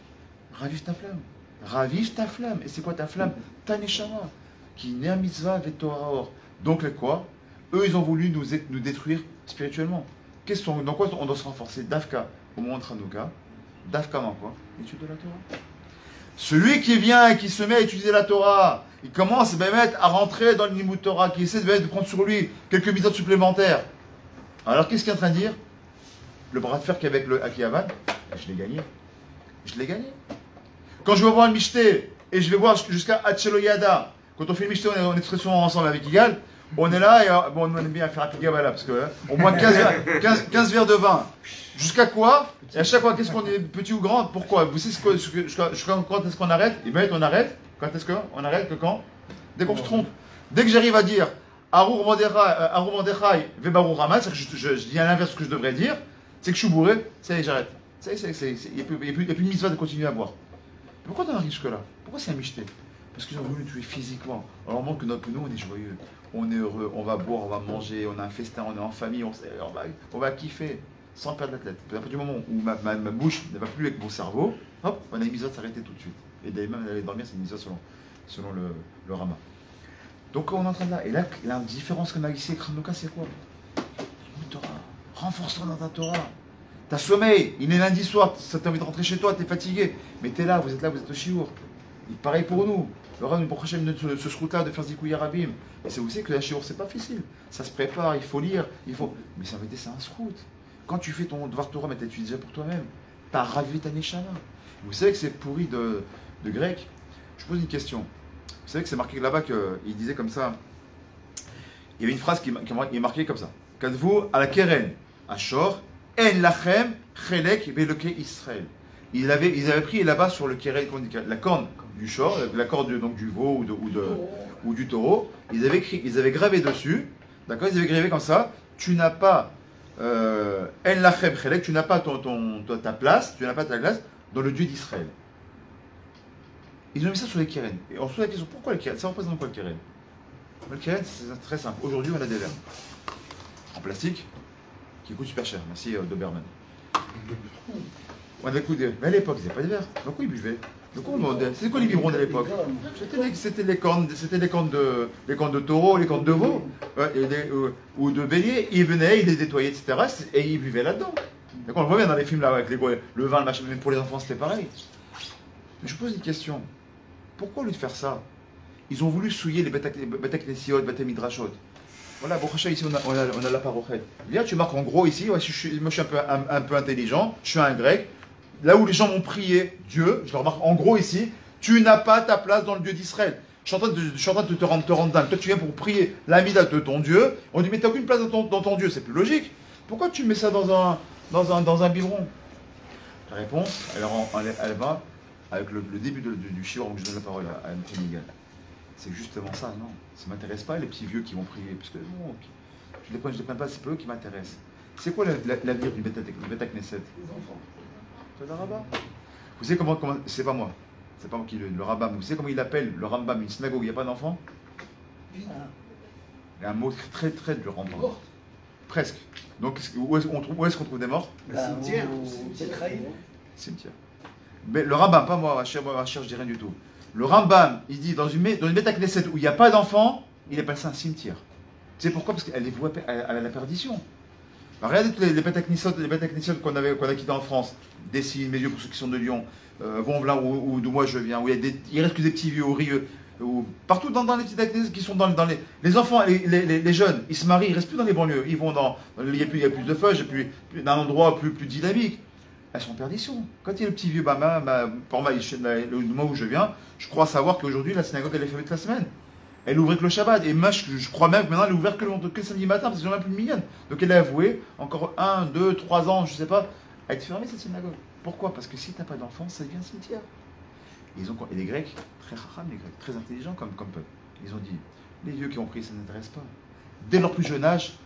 A: Ravive ta flamme. Ravive ta flamme. Et c'est quoi ta flamme? Ta neshama. Qui ner mitzvah vetorah or. Donc quoi? Eux, ils ont voulu nous détruire spirituellement. Dans quoi on doit se renforcer? Dafka au moment de Hanouka. Dafka dans quoi? L'étude de la Torah. Celui qui vient et qui se met à étudier la Torah, il commence à rentrer dans le Limud Torah, qui essaie de prendre sur lui quelques mitzvot supplémentaires. Alors qu'est-ce qu'il est en train de dire? Le bras de fer qu'avec le Akiyavan, je l'ai gagné. Je l'ai gagné. Quand je vais voir le Mishté, et je vais voir jusqu'à Hatcheloyada, quand on fait le Mishté, on est très souvent ensemble avec Igal, On est là et bon, on aime bien faire un pigabala parce que on boit 15 verres de vin. Jusqu'à quoi? Et à chaque fois, qu'est-ce qu'on est petit ou grand? Pourquoi? Vous savez quand est-ce qu'on arrête? Et bien, on arrête. Quand est-ce qu'on arrête? Que quand? Dès qu'on se trompe. Dès que j'arrive à dire Arur Mordechai Vebarur Rama, c'est que je dis à l'inverse de ce que je devrais dire, c'est que je suis bourré, ça y est, j'arrête. Il n'y a plus de mitzvah de continuer à boire. Pourquoi t'en arrives jusque-là? Pourquoi c'est un michté? Parce qu'ils ont voulu tuer physiquement. Alors, montre que nous, on est joyeux, on est heureux, on va boire, on va manger, on a un festin, on est en famille, on va kiffer sans perdre la tête. À partir du moment où ma bouche ne va plus avec mon cerveau, hop, on a une mitzvah de s'arrêter tout de suite. Et d'aller même aller dormir, c'est une mitzvah selon le Rama. Donc on est en train de là. Et là, la différence qu'on a ici avec Hanouka, c'est quoi? Torah. Renforce-toi dans ta Torah. T'as sommeil, il est lundi soir, ça t'a envie de rentrer chez toi, t'es fatigué. Mais t'es là, vous êtes au Chiour. Et pareil pour nous. Le Rav nous prochain de ce route-là, de faire Zikouya Rabim. Et c'est aussi que la Chiour, c'est pas facile. Ça se prépare, il faut lire, il faut. Mais ça veut dire c'est un srout. Quand tu fais ton devoir Torah, mais t'étudies déjà pour toi-même. T'as ravi ta Neshama. Vous savez que c'est pourri de grec. Je pose une question. Vous savez que c'est marqué là-bas qu'il disait comme ça. Il y avait une phrase qui est marquée comme ça. Kadvu à la Keren, à Shor, En lachem chelek beloke Israël. Ils avaient pris là-bas sur le Keren, la corne du Shor, la corne donc du veau ou du taureau. Ils avaient gravé dessus, d'accord. Ils avaient gravé comme ça. Tu n'as pas En lachem chelek, tu n'as pas ta place, tu n'as pas ta place dans le Dieu d'Israël. Ils ont mis ça sur les Keren. Et on se pose la question, pourquoi les Keren? Ça représente quoi le Keren? Le Keren, c'est très simple. Aujourd'hui, on a des verres en plastique qui coûtent super cher. Merci Doberman. On a des coups de... Mais à l'époque, ils n'avaient pas de verre. Donc, où ils buvaient? C'était quoi les biberons à l'époque? C'était les cornes de taureau, les cornes de veau, ou de bélier. Ils venaient, ils les nettoyaient, etc. Et ils buvaient là-dedans. Donc, on le voit bien dans les films là, avec le vin, le machin. Même pour les enfants, c'était pareil. Mais je pose une question. Pourquoi au lieu de faire ça, ils ont voulu souiller les Betek Nesiot, Betek Midrashot? Voilà, bon, ici on a la parochet. Bien, tu marques en gros ici, moi je suis un peu intelligent, je suis un grec. Là où les gens m'ont prié Dieu, je leur marque en gros ici, tu n'as pas ta place dans le Dieu d'Israël. Je suis en train de te rendre dingue. Toi tu viens pour prier l'amida de ton Dieu. On dit mais tu n'as aucune place dans ton Dieu, c'est plus logique. Pourquoi tu mets ça dans un biberon? La réponse, elle va avec le début du shiur, où je donne la parole à M. Miguel. C'est justement ça, non. Ça ne m'intéresse pas les petits vieux qui vont prier, parce que non, je ne les prends pas, c'est pas eux qui m'intéressent. C'est quoi l'avenir du Beta Knesset? Les enfants. C'est le rabbin. Vous savez comment c'est pas moi qui le rabbin, vous savez comment il appelle le Rambam une synagogue où il n'y a pas d'enfants? Il y a un mot très très dur, Rambam. Presque. Donc où est-ce qu'on trouve des morts?
C: Le cimetière.
A: Cimetière. Mais le Rambam, pas moi, je dis rien du tout. Le Rambam, il dit dans une Beta Knesset où il n'y a pas d'enfants, il appelle ça un cimetière. Tu sais pourquoi? Parce qu'elle est vouée à la perdition. Alors, regardez les Beta Knesset qu'on a quittés en France, Dessines, Mézieux pour ceux qui sont de Lyon, Vonvelin ou d'où moi je viens, où il reste que des petits vieux au Rieux, partout dans les petites Knesset qui sont dans les enfants, les jeunes, ils se marient, ils ne restent plus dans les banlieues, ils vont il y a plus de feuilles, puis d'un endroit plus dynamique. Elles sont en perdition. Quand il y a le petit vieux pour moi, le moment où je viens, je crois savoir qu'aujourd'hui, la synagogue, elle est fermée toute la semaine. Elle ouvrait que le Shabbat. Et moi, je crois même que maintenant, elle est ouverte que le samedi matin, parce qu'ils n'ont même plus de minyan. Donc elle a avoué, encore 1, 2, 3 ans, je ne sais pas, à être fermée, cette synagogue. Pourquoi? Parce que si tu n'as pas d'enfants, ça devient un cimetière. Et les Grecs, très racham, les Grecs, très intelligents comme peuple, ils ont dit, les vieux qui ont pris, ça ne n'intéresse pas. Dès leur plus jeune âge,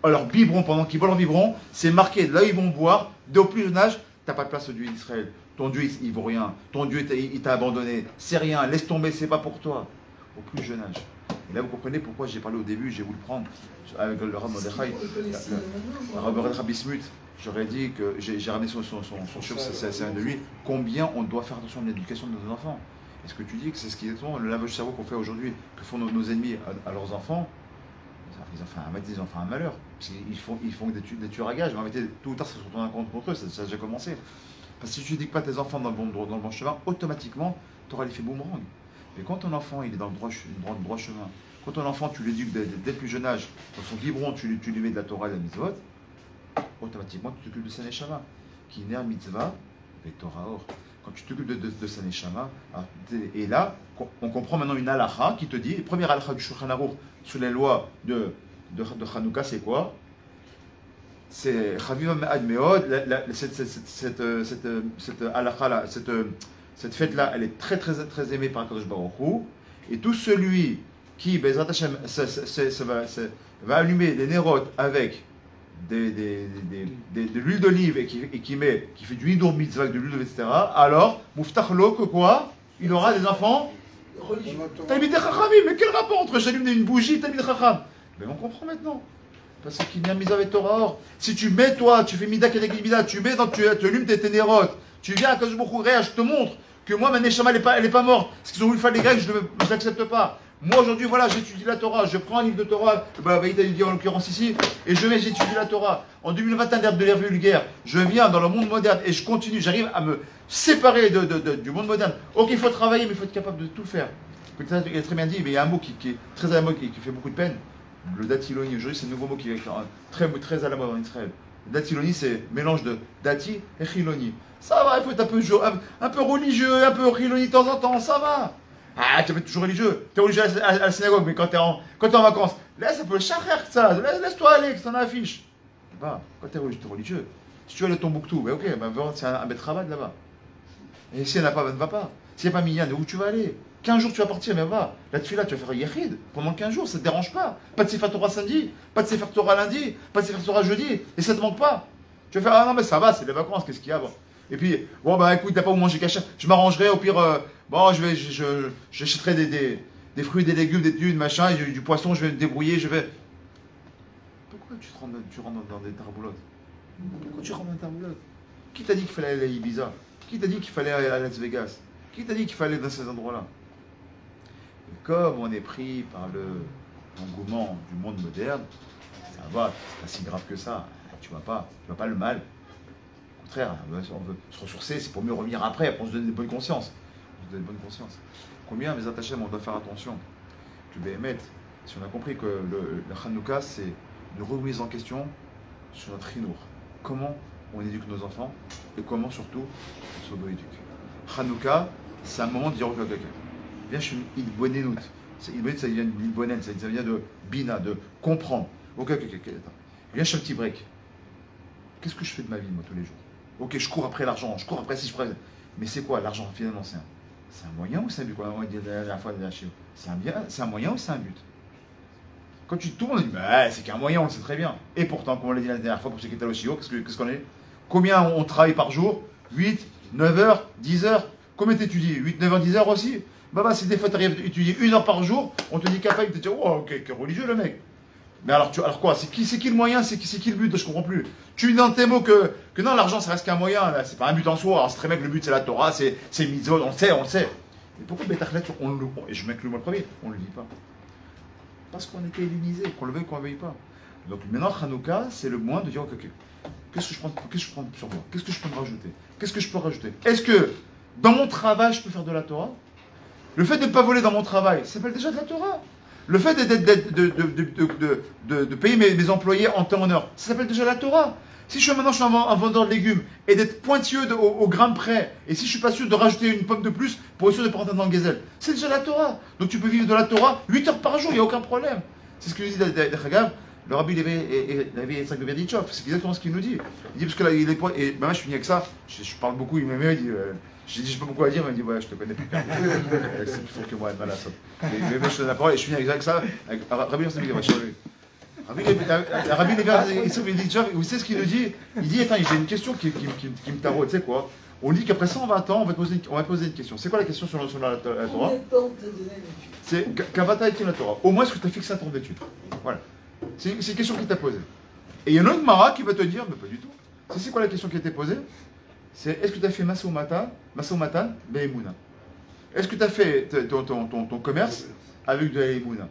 A: leur biberon, pendant qu'ils boivent leur biberon, c'est marqué, là ils vont boire, dès leur plus jeune âge, t'as pas de place au Dieu d'Israël. Ton Dieu, il vaut rien. Ton Dieu, il t'a abandonné. C'est rien. Laisse tomber, c'est pas pour toi. Au plus jeune âge. Et là, vous comprenez pourquoi j'ai parlé au début, j'ai voulu le prendre avec le Rav Mordechai, le Rav Bismuth. J'aurais dit que j'ai ramené son chef, c'est un de lui. Combien on doit faire attention à l'éducation de nos enfants? Est-ce que tu dis que c'est ce qui est le lavage de cerveau qu'on fait aujourd'hui, que font nos ennemis à leurs enfants? Ils ont fait un malheur. Ils font des tueurs à gages. Tout ou tard, ça se retourne contre eux. Ça a déjà commencé. Parce que si tu n'éduques pas tes enfants dans le bon chemin, automatiquement, tu auras l'effet boomerang. Mais quand ton enfant il est dans le droit chemin, quand ton enfant tu l'éduques dès le plus jeune âge, dans son biberon tu lui mets de la Torah et de la mitzvot, automatiquement tu t'occupes de sa neshama. Qui n'est un mitzvah, et Torah or. quand tu t'occupes de sa neshama, et là, on comprend maintenant une halakha qui te dit, première halakha du Shulchan Aruch sur les lois de Hanouka, c'est quoi? C'est Chaviva Me'ad Me'od, cette halakha là, cette fête là, elle est très très très aimée par Kadosh Baruch Hu, et tout celui qui, Bezrat Hashem, va allumer des nérotes avec de l'huile d'olive et qui fait du hidour mitzvah avec de l'huile d'olive, etc., alors, Muftachlo, que quoi? Il aura des enfants Talmidei Chachamim. Mais quel rapport entre j'allume une bougie et Talmidei Chacham? Mais on comprend maintenant. Parce qu'il y a mitzvah avec Torah. Or, si tu mets, toi, tu fais mida kedek mida, tu allumes tes nérotes, tu viens à Kadosh Baruch Hu, je te montre que moi, ma neshama, elle n'est pas morte. Ce qu'ils ont voulu faire les Grecs, je ne l'accepte pas. Moi aujourd'hui, voilà, j'étudie la Torah, je prends un livre de Torah, il dit en l'occurrence ici, et j'étudie la Torah. En 2021, de l'ère vulgaire, je viens dans le monde moderne et je continue, j'arrive à me séparer du monde moderne. Ok, il faut travailler, mais il faut être capable de tout faire. Il a très bien dit, mais il y a un mot qui est très à la mode et qui fait beaucoup de peine. Le datiloni, aujourd'hui c'est un nouveau mot qui est très à la mode en Israël. Le datiloni, c'est mélange de dati et chiloni. Ça va, il faut être un peu religieux, un peu chiloni de temps en temps, ça va. Ah, tu es toujours religieux. Tu es religieux à la synagogue, mais quand tu es en vacances, laisse un peu le charrer, ça. Laisse-toi aller, que ça en affiche. Bah, quand tu es religieux, si tu vas à Tombouctou, ben ok, c'est un Betrabat là-bas. Et si elle n'a pas, ne va pas. S'il n'y a pas Minyan, où tu vas aller? 15 jours tu vas partir, mais va. La tefila, tu vas faire Yechid pendant 15 jours, ça ne te dérange pas. Pas de Sefer Torah samedi, pas de Sefer Torah lundi, pas de Sefer Torah jeudi, et ça ne te manque pas. Tu vas faire, ah non, mais ça va, c'est les vacances, qu'est-ce qu'il y a bon. Et puis, bon, bah écoute, t'as pas où manger caché, je m'arrangerai, au pire, bon, j'achèterai des fruits, des légumes, des dunes, machin, et du poisson, je vais me débrouiller, je vais. Pourquoi tu rentres dans des tarboulottes? Pourquoi tu rentres dans des tarboulottes? Qui t'a dit qu'il fallait aller à Ibiza? Qui t'a dit qu'il fallait aller à Las Vegas? Qui t'a dit qu'il fallait aller dans ces endroits-là? Comme on est pris par l'engouement du monde moderne, ça va, c'est pas si grave que ça. Tu vois pas le mal. Au contraire, on veut se ressourcer, c'est pour mieux revenir après on se donne des bonnes consciences. Combien, mes attachés, on doit faire attention que Béhémet, si on a compris que le Hanouka, c'est une remise en question sur notre chinour. Comment on éduque nos enfants et comment surtout on s'auto-éduque. Hanouka, c'est un moment de dire ok, viens, je suis une bonne énoute. Ça vient d'une bonne ça vient de bina, de comprendre. Ok, attends. Viens, je fais un petit break. Qu'est-ce que je fais de ma vie, moi, tous les jours? Ok, je cours après l'argent, je cours après si je prends. Mais c'est quoi l'argent, finalement? C'est un moyen ou c'est un but? On dit la dernière fois de la Chine. C'est un moyen ou c'est un but? Quand tu tournes, on dit c'est qu'un moyen, on le sait très bien. Et pourtant, comme on l'a dit la dernière fois pour ceux qui étaient au Chio, qu'est-ce qu'on est? Combien on travaille par jour? 8, 9 heures, 10 heures? Combien t'étudies? 8, 9 heures, 10 heures aussi? Si des fois tu arrives à étudier 1 heure par jour, on te dit capable, tu te dis, oh, ok, quel religieux le mec. Mais alors quoi? C'est qui le moyen? C'est qui le but? Je comprends plus. Tu dis dans tes mots que non, l'argent ça reste qu'un moyen, c'est pas un but en soi. Alors c'est très bien que le but c'est la Torah, c'est mitzvot, on le sait. Mais pourquoi Betachlet, et je m'inclus moi le premier, on ne le dit pas? Parce qu'on était hellénisé, qu'on le veuille, qu'on ne le veuille pas. Donc maintenant, Hanouka, c'est le moment de dire, ok, qu'est-ce que je prends sur moi? Qu'est-ce que je peux me rajouter? Qu'est-ce que je peux rajouter? Est-ce que dans mon travail, je peux faire de la Torah? Le fait de ne pas voler dans mon travail, ça s'appelle déjà de la Torah. Le fait de payer mes employés en temps en heure, ça s'appelle déjà la Torah. Si je suis un vendeur de légumes et d'être pointilleux au gramme près, et si je suis pas sûr de rajouter une pomme de plus pour être sûr de ne pas rentrer dans le gazelle, c'est déjà la Torah. Donc tu peux vivre de la Torah 8 heures par jour, il n'y a aucun problème. C'est ce que nous dit Chagav, le rabbi Lévi Yitzhak de Berdichov, c'est exactement ce qu'il nous dit. Il dit parce que là, il est point, et ben, moi je finis avec ça, je parle beaucoup, il m'a dit. J'ai dit, je sais pas beaucoup à dire, mais il me dit, ouais, je te connais plus. C'est plus fort que moi, mal à ça. Mais je te donne la parole et je finis avec ça. Rabbi vous savez ce qu'il nous dit? Il dit, attends, j'ai une question qui me taraude, tu sais quoi? On dit qu'après 120 ans, on va poser une question. C'est quoi la question sur la Torah? C'est Kavata et la Torah. Au moins, est-ce que tu as fixé un temps d'étude? Voilà. C'est une question qui t'a posée. Et il y a un autre Mara qui va te dire, mais pas du tout. C'est quoi la question qui a été posée? C'est est-ce que tu as fait Masou Matan, Be'emouna? Est-ce que tu as fait ton commerce avec de la Emouna?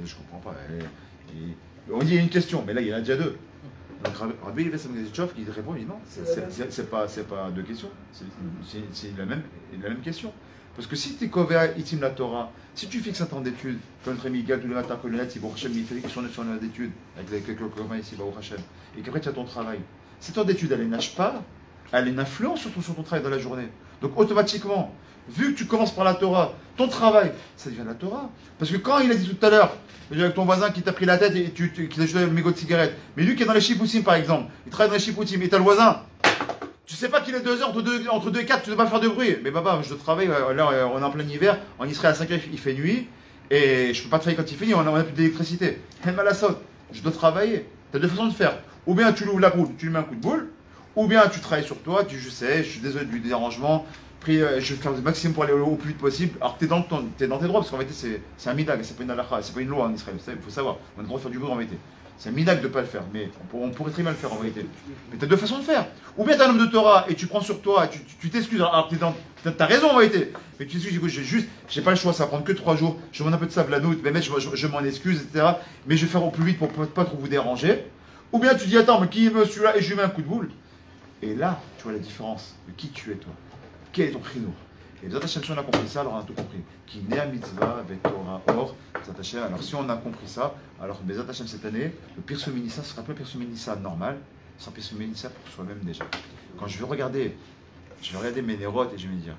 A: Je comprends pas. On dit il y a une question, mais là il y en a déjà deux. Donc Rabbi Levi Samgazitchov qui répond, il dit non, c'est pas deux questions, c'est la même question. Parce que si tu es Kovea Itim la Torah, si tu fixes un temps d'études, comme notre ami Gal tous les matins, que le net, Baruch Hashem, il fait des questions sur les d'études, avec quelques communs ici, Baruch Hashem, et qu'après tu as ton travail. Ces temps d'études, elles ne nagent pas elle a une influence sur ton travail dans la journée. Donc automatiquement, vu que tu commences par la Torah, ton travail, ça devient la Torah. Parce que quand il a dit tout à l'heure, avec ton voisin qui t'a pris la tête et qui t'a jeté le mégot de cigarette, mais lui qui est dans les chipoutsim par exemple, il travaille dans les chipoutsim et t'as le voisin, tu sais pas qu'il est 2 heures, entre 2 et 4, tu ne dois pas faire de bruit. Mais papa, je travaille, là on est en plein hiver, en Israël à 5 heures il fait nuit, et je peux pas travailler quand il fait nuit, on a plus d'électricité. Je dois travailler. Tu as 2 façons de faire. Ou bien tu l'ouvres la route, tu lui mets un coup de boule, ou bien tu travailles sur toi, je sais, je suis désolé du dérangement, je vais faire le maximum pour aller au plus vite possible, alors que tu es dans tes droits, parce qu'en vérité c'est un midag, c'est pas une halakha, c'est pas une loi en Israël, il faut savoir, on a le droit de faire du boulot en vérité. C'est un midag de ne pas le faire, mais on pourrait très bien le faire en vérité. Mais tu as 2 façons de faire. Ou bien tu es un homme de Torah et tu prends sur toi, tu t'excuses, alors tu as raison en vérité, mais tu t'excuses, écoute, j'ai pas le choix, ça va prendre que 3 jours, je demande un peu de savlanout, mais je m'en excuse, etc. Mais je vais faire au plus vite pour pas trop vous déranger. Ou bien tu dis, attends, mais qui est celui-là et je lui mets un coup de boule. Et là, tu vois la différence de qui tu es toi. Quel est ton chinour. Et les Hashem, si on a compris ça, alors on a tout compris. Qui naît à mitzvah avec Torah or, Hashem. Alors si on a compris ça, alors Bezat Hashem cette année, le Pirsum Nissa sera pas le Pirsum Nissa normal, c'est un Pirsum Nissa pour soi-même déjà. Quand je vais regarder mes nérotes et je vais me dire,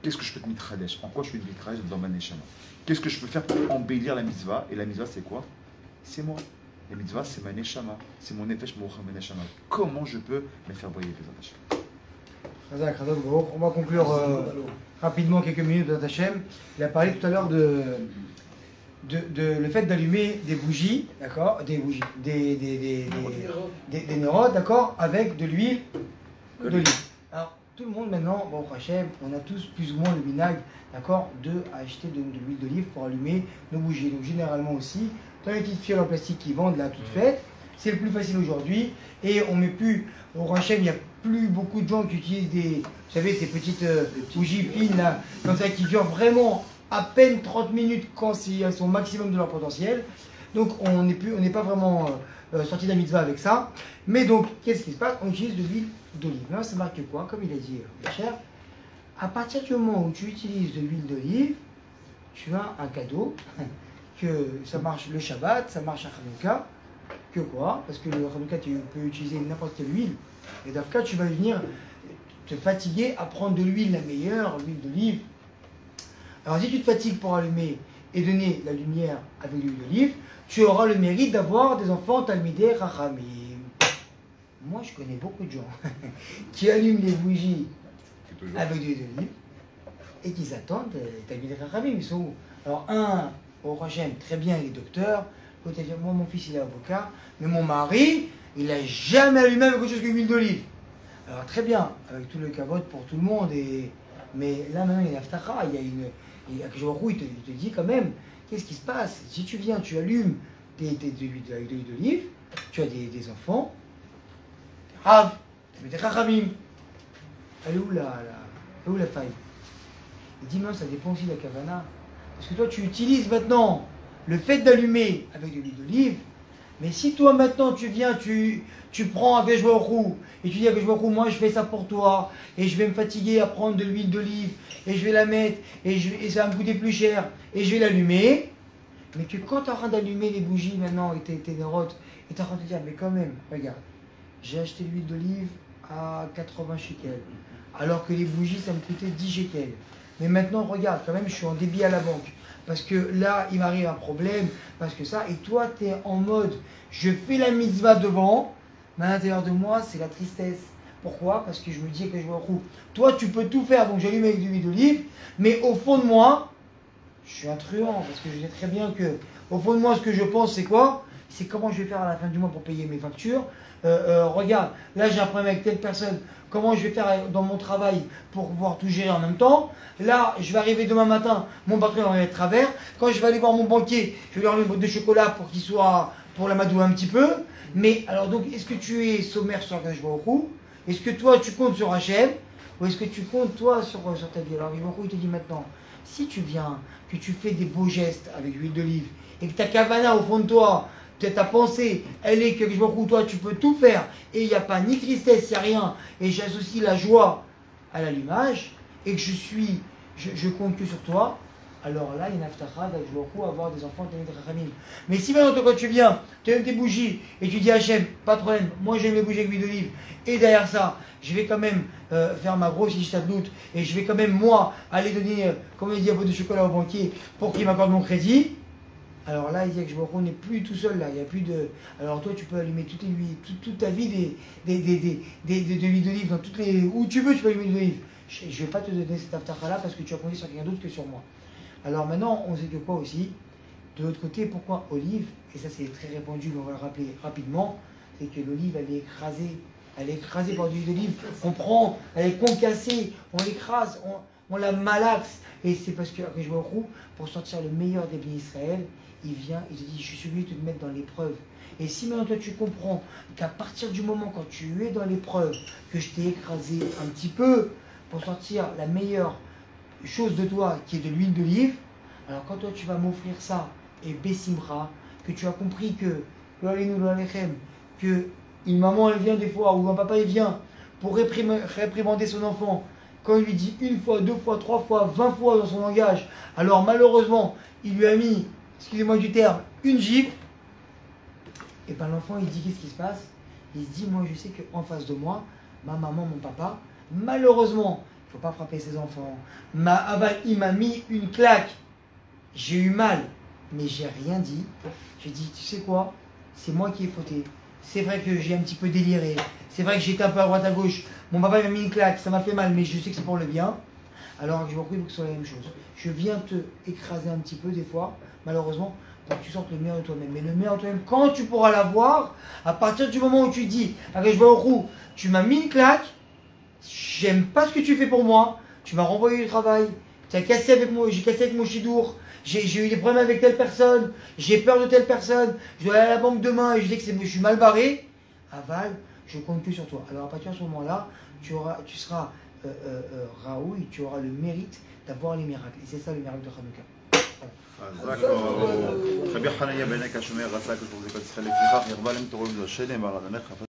A: qu'est-ce que je peux te mitradesh? En quoi je peux te mitradesh dans ma neshama? Qu'est-ce que je peux faire pour embellir la mitzvah? Et la mitzvah c'est quoi? C'est moi. La mitzvah, c'est ma neshama, c'est mon nefesh mocha ma neshama. Comment je peux me faire briller, les Hashem?
B: On va conclure rapidement quelques minutes de Hashem. Il a parlé tout à l'heure de le fait d'allumer des bougies, d'accord, des nérodes, d'accord, avec de l'huile d'olive. Alors, tout le monde maintenant, bon, Hashem, on a tous plus ou moins le minag, d'accord, acheter de l'huile d'olive pour allumer nos bougies. Donc, généralement aussi, dans les petites fioles en plastique qui vendent là toutes faites, c'est le plus facile aujourd'hui. Et on met plus, au Hachem, il n'y a plus beaucoup de gens qui utilisent vous savez, ces petites bougies fines là, comme ça, qui durent vraiment à peine 30 minutes quand elles sont au maximum de leur potentiel. Donc on n'est pas vraiment sorti de la mitzvah avec ça. Mais donc, qu'est-ce qui se passe? On utilise de l'huile d'olive. Là, ça marque quoi? Comme il a dit cher, à partir du moment où tu utilises de l'huile d'olive, tu as un cadeau. Que ça marche le Shabbat, ça marche à Hanouka, que quoi? Parce que le Hanouka, tu peux utiliser n'importe quelle huile. Et d'Afka, tu vas venir te fatiguer à prendre de l'huile la meilleure, l'huile d'olive. Alors si tu te fatigues pour allumer et donner la lumière avec l'huile d'olive, tu auras le mérite d'avoir des enfants talmidei rachamim. Moi, je connais beaucoup de gens qui allument les bougies avec de l'huile d'olive et qui s'attendent talmidei rachamim. Ils sont où? Alors au Hachem, très bien, il est docteur. Moi, mon fils, il est avocat. Mais mon mari, il n'a jamais allumé avec autre chose qu'une huile d'olive. Alors, très bien, avec tout le cavote pour tout le monde. Mais là, maintenant, il y a une aftacha. Il y a il te dit quand même, qu'est-ce qui se passe? Si tu viens, tu allumes de l'huile d'olive, tu as des enfants. Rav, tu mets des rachamim. Elle est où la faille? Il dit, non, ça dépend aussi de la kavana. Parce que toi, tu utilises maintenant le fait d'allumer avec de l'huile d'olive, mais si toi maintenant tu viens, tu prends un Vejvorou et tu dis à Vejvorou, moi je fais ça pour toi, et je vais me fatiguer à prendre de l'huile d'olive, et je vais la mettre, et ça va me coûter plus cher, et je vais l'allumer, mais que quand tu es en train d'allumer les bougies maintenant, et tes nérotes, et tu es en train de te dire, mais quand même, regarde, j'ai acheté l'huile d'olive à 80 shekels, alors que les bougies ça me coûtait 10 shekels. Mais maintenant, regarde, quand même, je suis en débit à la banque. Parce que là, il m'arrive un problème, parce que ça, et toi, tu es en mode, je fais la mitzvah devant, mais à l'intérieur de moi, c'est la tristesse. Pourquoi? Parce que je me dis que je me retrouve. Toi, tu peux tout faire, donc j'allume avec de l'huile d'olive, mais au fond de moi, je suis un truand, parce que je sais très bien que, au fond de moi, ce que je pense, c'est quoi? C'est comment je vais faire à la fin du mois pour payer mes factures. Regarde, là, j'ai un problème avec telle personne. Comment je vais faire dans mon travail pour pouvoir tout gérer en même temps? Là, je vais arriver demain matin, mon patron va être de travers. Quand je vais aller voir mon banquier, je vais lui enlever une boîte de chocolat pour qu'il soit, pour l'amadouer un petit peu. Mais alors donc, est-ce que tu es sommaire sur Akadosh Baruch Hu? Est-ce que toi, tu comptes sur Hachem? Ou est-ce que tu comptes toi sur ta vie? Alors, il te dit maintenant, si tu viens, que tu fais des beaux gestes avec l'huile d'olive, et que ta kavana au fond de toi, ta pensée, elle est que toi, tu peux tout faire, et il n'y a pas ni tristesse, il n'y a rien, et j'associe la joie à l'allumage, et que je compte que sur toi, alors là, il y a une aftacha d'Ajouakou à avoir des enfants de Rachamim. Mais si maintenant, toi, quand tu viens, tu aimes tes bougies et tu dis Hachem, pas de problème, moi j'aime les bougies avec l'huile d'olive, et derrière ça, je vais quand même faire ma grosse ishtadlout et je vais quand même, moi, aller donner, comme il dit, un peu de chocolat au banquier pour qu'il m'accorde mon crédit. Alors là, il dit que on n'est plus tout seul là, il n'y a plus de. Alors toi, tu peux allumer toute ta vie de l'huile d'olive dans toutes les. Où tu veux, tu peux allumer de l'huile d'olive. Je ne vais pas te donner cette aftacha là parce que tu as compté sur quelqu'un d'autre que sur moi. Alors maintenant, on sait que quoi aussi. De l'autre côté, pourquoi olive? Et ça, c'est très répandu, mais on va le rappeler rapidement. C'est que l'olive, elle est écrasée. Elle est écrasée par de l'huile d'olive. On prend, elle est concassée, on l'écrase, on la malaxe. Et c'est parce que pour sortir le meilleur des bénis Israël, il vient, il te dit, je suis venu te mettre dans l'épreuve. Et si maintenant toi tu comprends qu'à partir du moment quand tu es dans l'épreuve, que je t'ai écrasé un petit peu pour sortir la meilleure chose de toi qui est de l'huile d'olive, alors quand toi tu vas m'offrir ça et Bessimra, que tu as compris que une maman elle vient des fois ou un papa il vient pour réprimander son enfant, quand il lui dit une fois, deux fois, trois fois, 20 fois dans son langage, alors malheureusement il lui a mis, excusez-moi du terme, une gifle, et bien l'enfant il dit qu'est-ce qui se passe? Il se dit moi je sais qu'en face de moi, ma maman, mon papa, malheureusement, il ne faut pas frapper ses enfants. Il m'a mis une claque. J'ai eu mal, mais j'ai rien dit. J'ai dit, tu sais quoi? C'est moi qui ai fauté. C'est vrai que j'ai un petit peu déliré. C'est vrai que j'étais un peu à droite à gauche. Mon papa m'a mis une claque, ça m'a fait mal, mais je sais que c'est pour le bien. Alors je vous prie que ce soit la même chose. Je viens te écraser un petit peu des fois, malheureusement, pour que tu sortes le meilleur de toi-même. Mais le meilleur de toi-même, quand tu pourras l'avoir, à partir du moment où tu dis, tu m'as mis une claque, j'aime pas ce que tu fais pour moi, tu m'as renvoyé du travail, tu as cassé avec moi, j'ai cassé avec mon chidour, j'ai eu des problèmes avec telle personne, j'ai peur de telle personne, je dois aller à la banque demain et je dis que je suis mal barré, aval, je compte plus sur toi. Alors à partir de ce moment-là, tu seras Raoul, tu auras le mérite d'avoir les miracles. Et c'est ça le miracle de Hanouka.
A: Très bien,